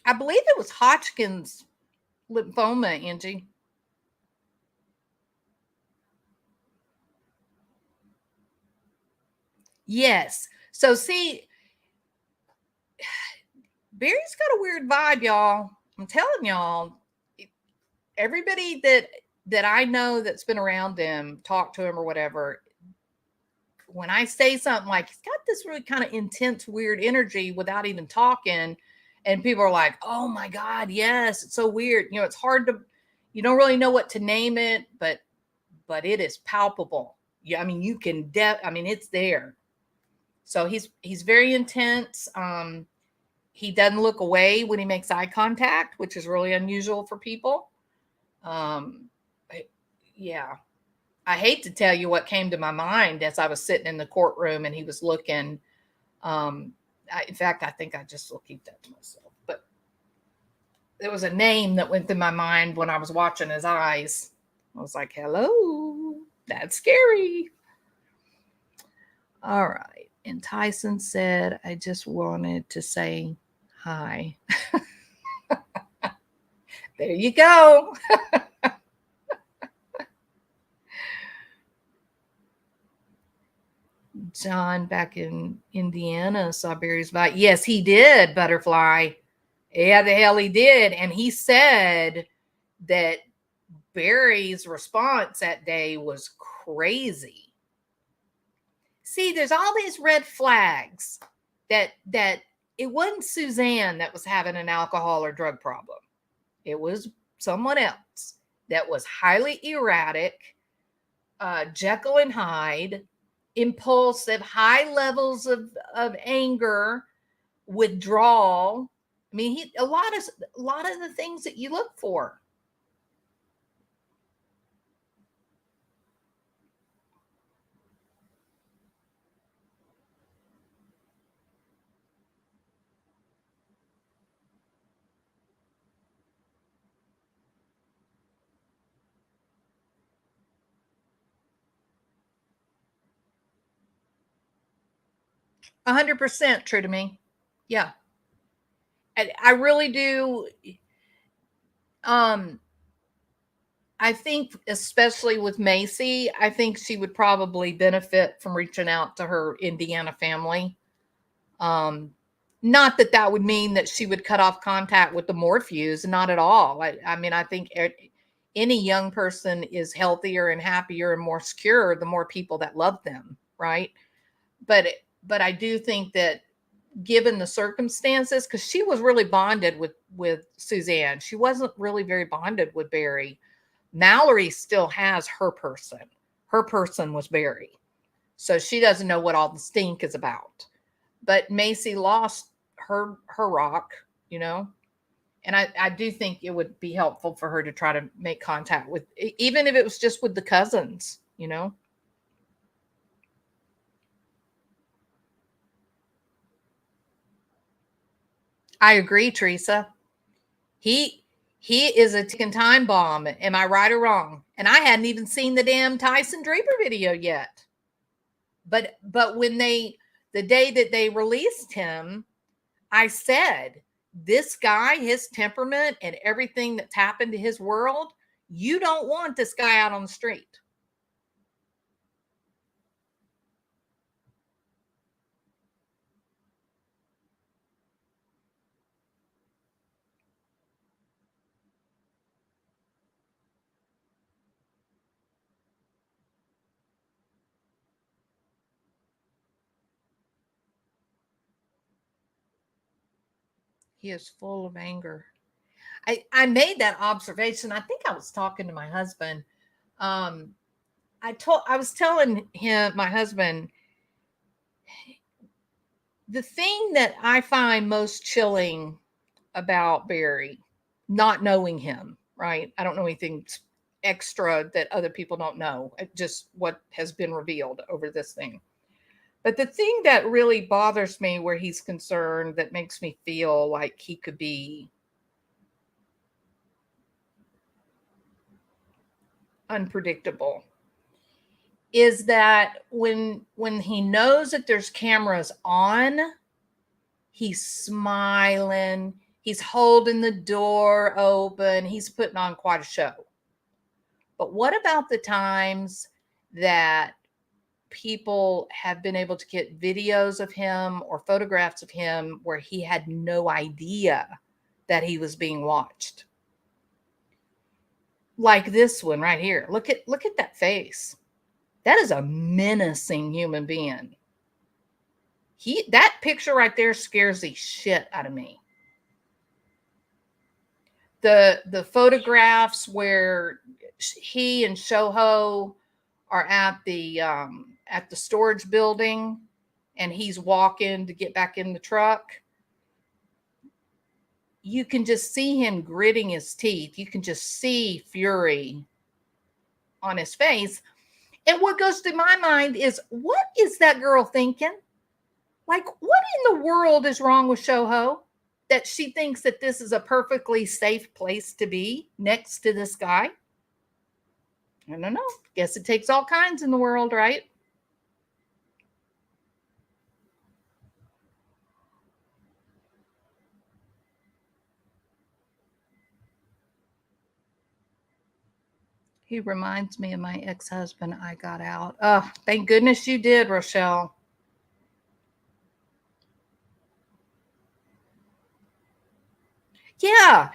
I believe it was Hodgkin's lymphoma, Angie. Yes. So see, Barry's got a weird vibe, y'all. I'm telling y'all, everybody that I know that's been around him, talked to him or whatever, when I say something like he's got this really kind of intense, weird energy without even talking, and people are like, "Oh my God, yes, it's so weird." You know, it's hard to, you don't really know what to name it, but it is palpable. Yeah, I mean, you can, I mean, it's there. So he's very intense. He doesn't look away when he makes eye contact, which is really unusual for people. Um, yeah. I hate to tell you what came to my mind as I was sitting in the courtroom and he was looking. In fact, I think I just will keep that to myself. But there was a name that went through my mind when I was watching his eyes. I was like, hello, that's scary. All right. And Tyson said, I just wanted to say hi. There you go. John back in Indiana saw Barry's bite. Yes, he did, Butterfly. Yeah, the hell he did. And he said that Barry's response that day was crazy. See, there's all these red flags that it wasn't Suzanne that was having an alcohol or drug problem. It was someone else that was highly erratic, Jekyll and Hyde, impulsive, high levels of anger, withdrawal. I mean, a lot of the things that you look for. A 100% true to me. Yeah. I really do. Um, I think, especially with Macy, I think she would probably benefit from reaching out to her Indiana family. Um, Not that that would mean that she would cut off contact with the Morphews, not at all. I mean, I think any young person is healthier and happier and more secure the more people that love them, right? But I do think that given the circumstances, because she was really bonded with Suzanne, she wasn't really very bonded with Barry. Mallory still has her person. Her person was Barry. So she doesn't know what all the stink is about. But Macy lost her rock, you know. And I do think it would be helpful for her to try to make contact with, even if it was just with the cousins, you know. I agree, Teresa. He is a ticking time bomb. Am I right or wrong? And I hadn't even seen the damn Tyson Draper video yet. But when the day that they released him, I said, this guy, his temperament and everything that's happened to his world, you don't want this guy out on the street. He is full of anger. I made that observation. I think I was talking to my husband. Um, I was telling him, my husband, The thing that I find most chilling about Barry, not knowing him, right? I don't know anything extra that other people don't know, just what has been revealed over this thing. But the thing that really bothers me where he's concerned, that makes me feel like he could be unpredictable, is that when he knows that there's cameras on, he's smiling, he's holding the door open, he's putting on quite a show. But what about the times that people have been able to get videos of him or photographs of him where he had no idea that he was being watched? Like this one right here. Look at that face. That is a menacing human being. That picture right there scares the shit out of me. The photographs where he and Shoho are at the storage building and he's walking to get back in the truck, you can just see him gritting his teeth. You can just see fury on his face. And what goes through my mind is, what is that girl thinking? Like, what in the world is wrong with Shoho that she thinks that this is a perfectly safe place to be next to this guy? I don't know. Guess it takes all kinds in the world, right? He reminds me of my ex-husband. I got out. Oh, thank goodness you did, Rochelle. Yeah.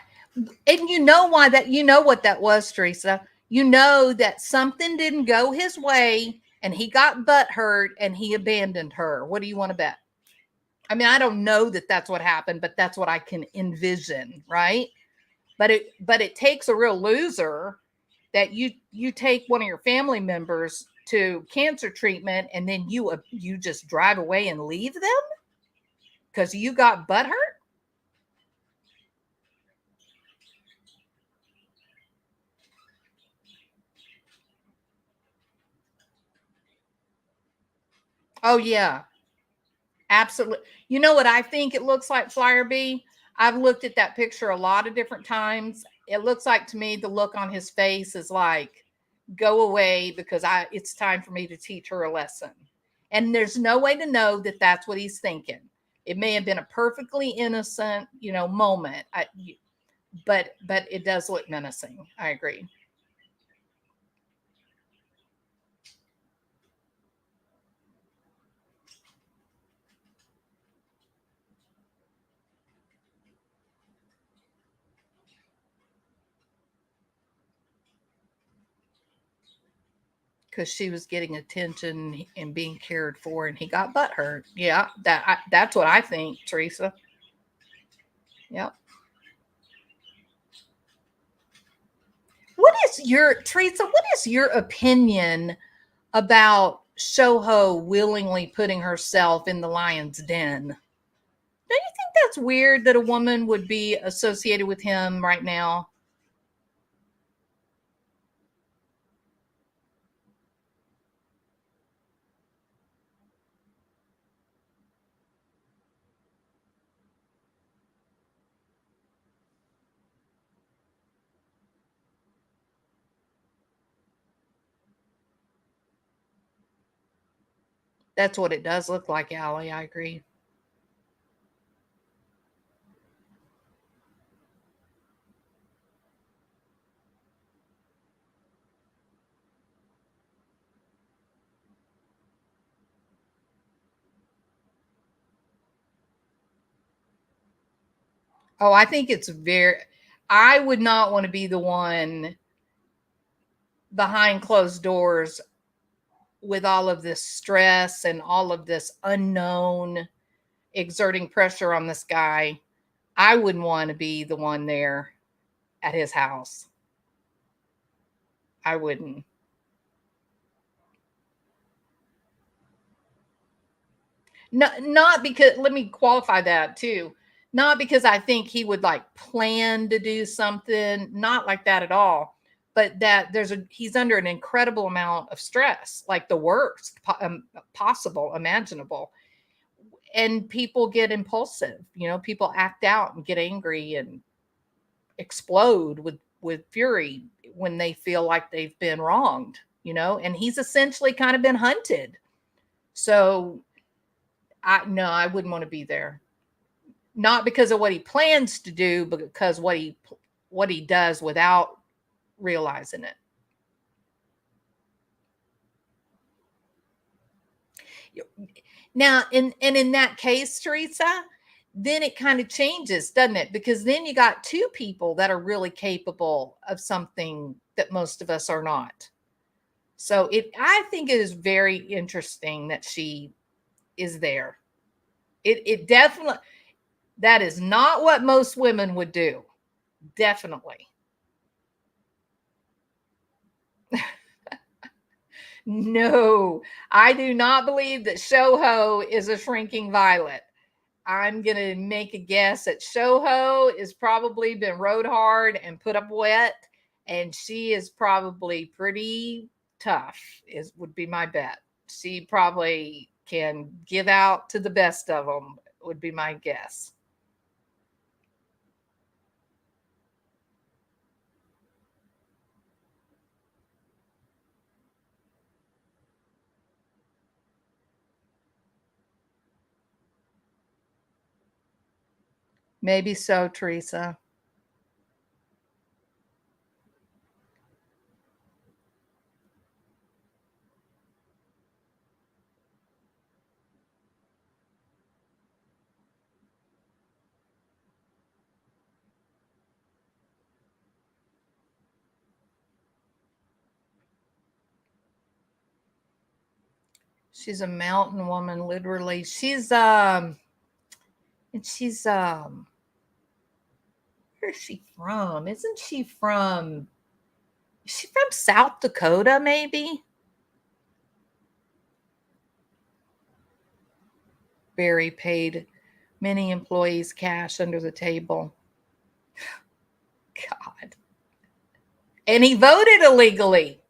And you know why that, you know what that was, Teresa. You know that something didn't go his way and he got butthurt and he abandoned her. What do you want to bet? I mean, I don't know that that's what happened, but that's what I can envision, right? But it takes a real loser that you take one of your family members to cancer treatment and then you just drive away and leave them because you got butthurt. Oh yeah, absolutely. You know what I think it looks like, Flyer B? I've looked at that picture a lot of different times. It looks like to me the look on his face is like, go away because it's time for me to teach her a lesson. And there's no way to know that that's what he's thinking. It may have been a perfectly innocent, moment. But it does look menacing. I agree. Because she was getting attention and being cared for, and he got butt hurt. Yeah, that's what I think, Teresa. Yep. What is your Teresa? What is your opinion about Shoho willingly putting herself in the lion's den? Don't you think that's weird that a woman would be associated with him right now? That's what it does look like, Allie. I agree. Oh, I think it's very, I would not want to be the one behind closed doors with all of this stress and all of this unknown exerting pressure on this guy. I wouldn't want to be the one there at his house. I wouldn't. Not because, let me qualify that too. Not because I think he would like plan to do something, not like that at all, but that he's under an incredible amount of stress, like the worst possible, imaginable. And people get impulsive, people act out and get angry and explode with fury when they feel like they've been wronged, and he's essentially kind of been hunted. So I wouldn't want to be there. Not because of what he plans to do, but because what he does without realizing it. Now, in that case, Teresa, then it kind of changes, doesn't it? Because then you got two people that are really capable of something that most of us are not. So I think it is very interesting that she is there. It definitely, that is not what most women would do. Definitely. No, I do not believe that Shoho is a shrinking violet. I'm going to make a guess that Shoho has probably been rode hard and put up wet, and she is probably pretty tough, would be my bet. She probably can give out to the best of them, would be my guess. Maybe so, Teresa. She's a mountain woman, literally. And she's where is she from? Isn't she from, is she from South Dakota, maybe? Barry paid many employees cash under the table. God. And he voted illegally.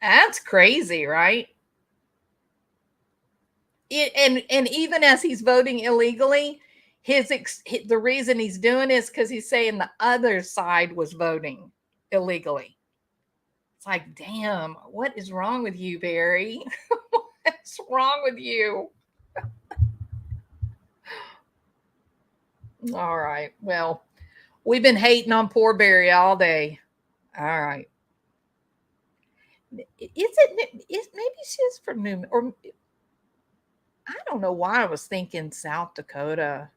That's crazy, right? And even as he's voting illegally, the reason he's doing is because he's saying the other side was voting illegally. It's like, damn, what is wrong with you, Barry? What's wrong with you? All right. Well, we've been hating on poor Barry all day. All right. Maybe she's from New, or I don't know why I was thinking South Dakota.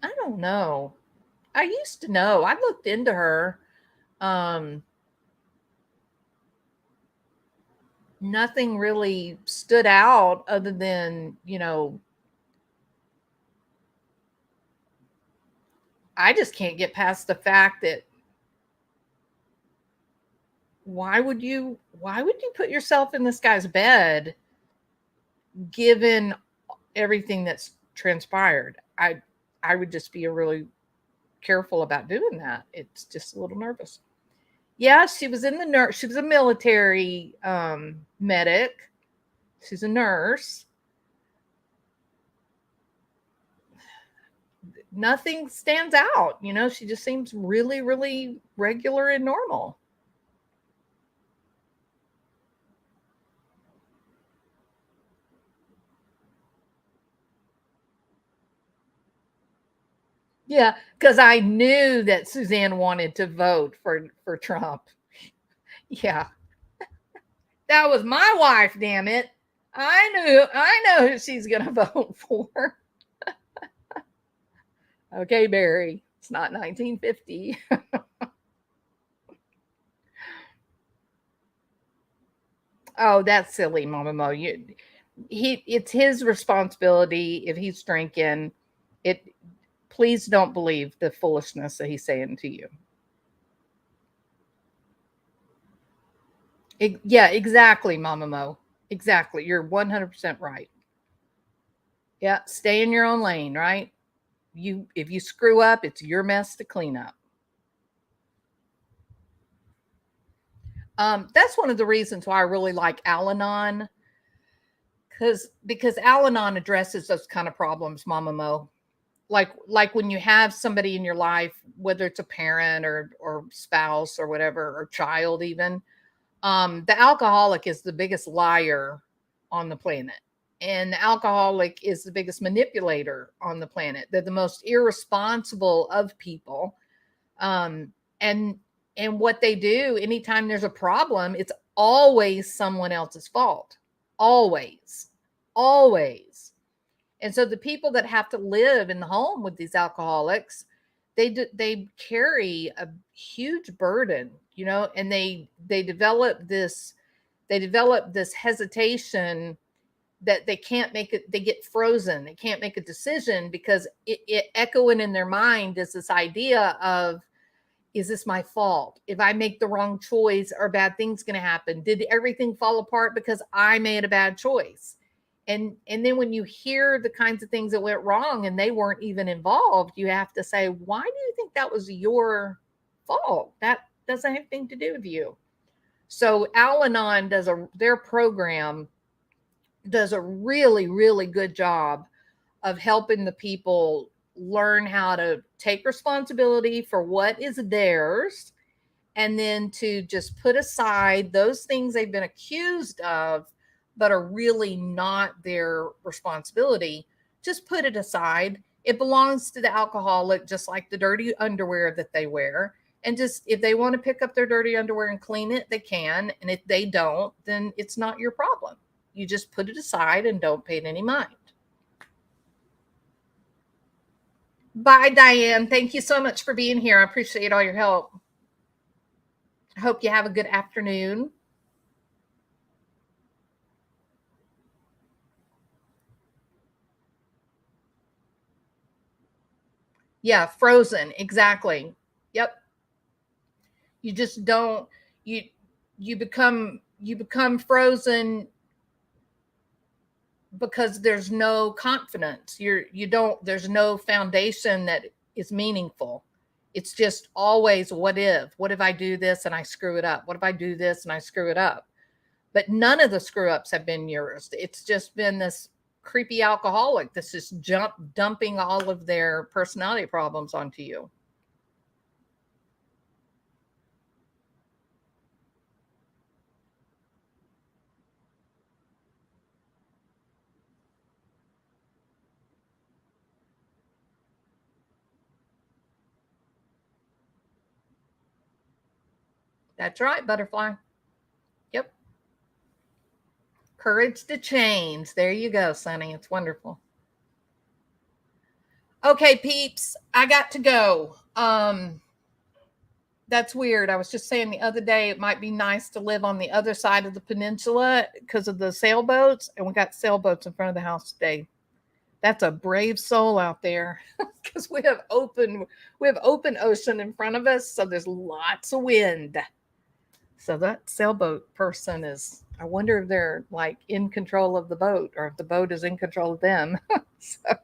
I don't know. I used to know. I looked into her. Um, Nothing really stood out other than, I just can't get past the fact that why would you put yourself in this guy's bed given everything that's transpired? I would just be really careful about doing that. It's just a little nervous. Yeah, she was in the nurse. She was a military medic. She's a nurse. Nothing stands out. She just seems really, really regular and normal. Yeah, because I knew that Suzanne wanted to vote for Trump. Yeah, that was my wife. Damn it! I know who she's gonna vote for. Okay, Barry, it's not 1950. Oh, that's silly, Mama Mo. It's his responsibility if he's drinking. It. Please don't believe the foolishness that he's saying to you. Yeah, exactly, Mama Mo. Exactly. You're 100% right. Yeah. Stay in your own lane, right? If you screw up, it's your mess to clean up. That's one of the reasons why I really like Al-Anon, because Al-Anon addresses those kind of problems, Mama Mo. Like when you have somebody in your life, whether it's a parent or spouse or whatever, or child even, the alcoholic is the biggest liar on the planet. And the alcoholic is the biggest manipulator on the planet. They're the most irresponsible of people. Um, and what they do anytime there's a problem, it's always someone else's fault. Always. Always. And so the people that have to live in the home with these alcoholics, they carry a huge burden, and they develop this hesitation that they can't make it. They get frozen. They can't make a decision because it echoing in their mind is this idea of, is this my fault? If I make the wrong choice, are bad things going to happen? Did everything fall apart because I made a bad choice? And then when you hear the kinds of things that went wrong and they weren't even involved, you have to say, why do you think that was your fault? That doesn't have anything to do with you. So Al-Anon their program does a really, really good job of helping the people learn how to take responsibility for what is theirs, and then to just put aside those things they've been accused of but are really not their responsibility. Just put it aside. It belongs to the alcoholic, just like the dirty underwear that they wear. And just, if they want to pick up their dirty underwear and clean it, they can. And if they don't, then it's not your problem. You just put it aside and don't pay it any mind. Bye, Diane. Thank you so much for being here. I appreciate all your help. I hope you have a good afternoon. Yeah, frozen. Exactly. Yep. You just don't you you become frozen because there's no confidence. You don't There's no foundation that is meaningful. It's just always what if I do this and I screw it up? What if I do this and I screw it up? But none of the screw ups have been yours. It's just been this creepy alcoholic that's just dumping all of their personality problems onto you. That's right, butterfly. Yep. Courage to change. There you go, Sonny. It's wonderful. Okay, peeps, I got to go. That's weird. I was just saying the other day it might be nice to live on the other side of the peninsula because of the sailboats, and we got sailboats in front of the house today. That's a brave soul out there because we have open ocean in front of us, so there's lots of wind. So that sailboat person is, I wonder if they're like in control of the boat or if the boat is in control of them. So,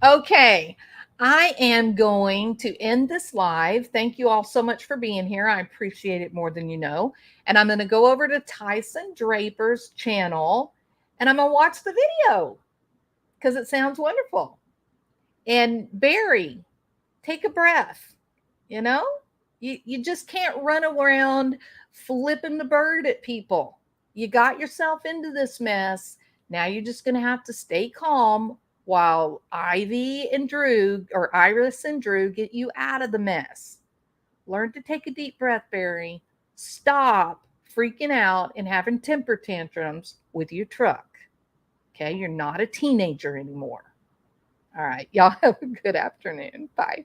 okay. I am going to end this live. Thank you all so much for being here. I appreciate it more than you know. And I'm going to go over to Tyson Draper's channel and I'm going to watch the video because it sounds wonderful. And Barry, take a breath. You know, you just can't run around flipping the bird at people. You got yourself into this mess. Now you're just going to have to stay calm while Ivy and Drew, or Iris and Drew, get you out of the mess. Learn to take a deep breath, Barry. Stop freaking out and having temper tantrums with your truck. Okay, you're not a teenager anymore. All right, y'all have a good afternoon. Bye.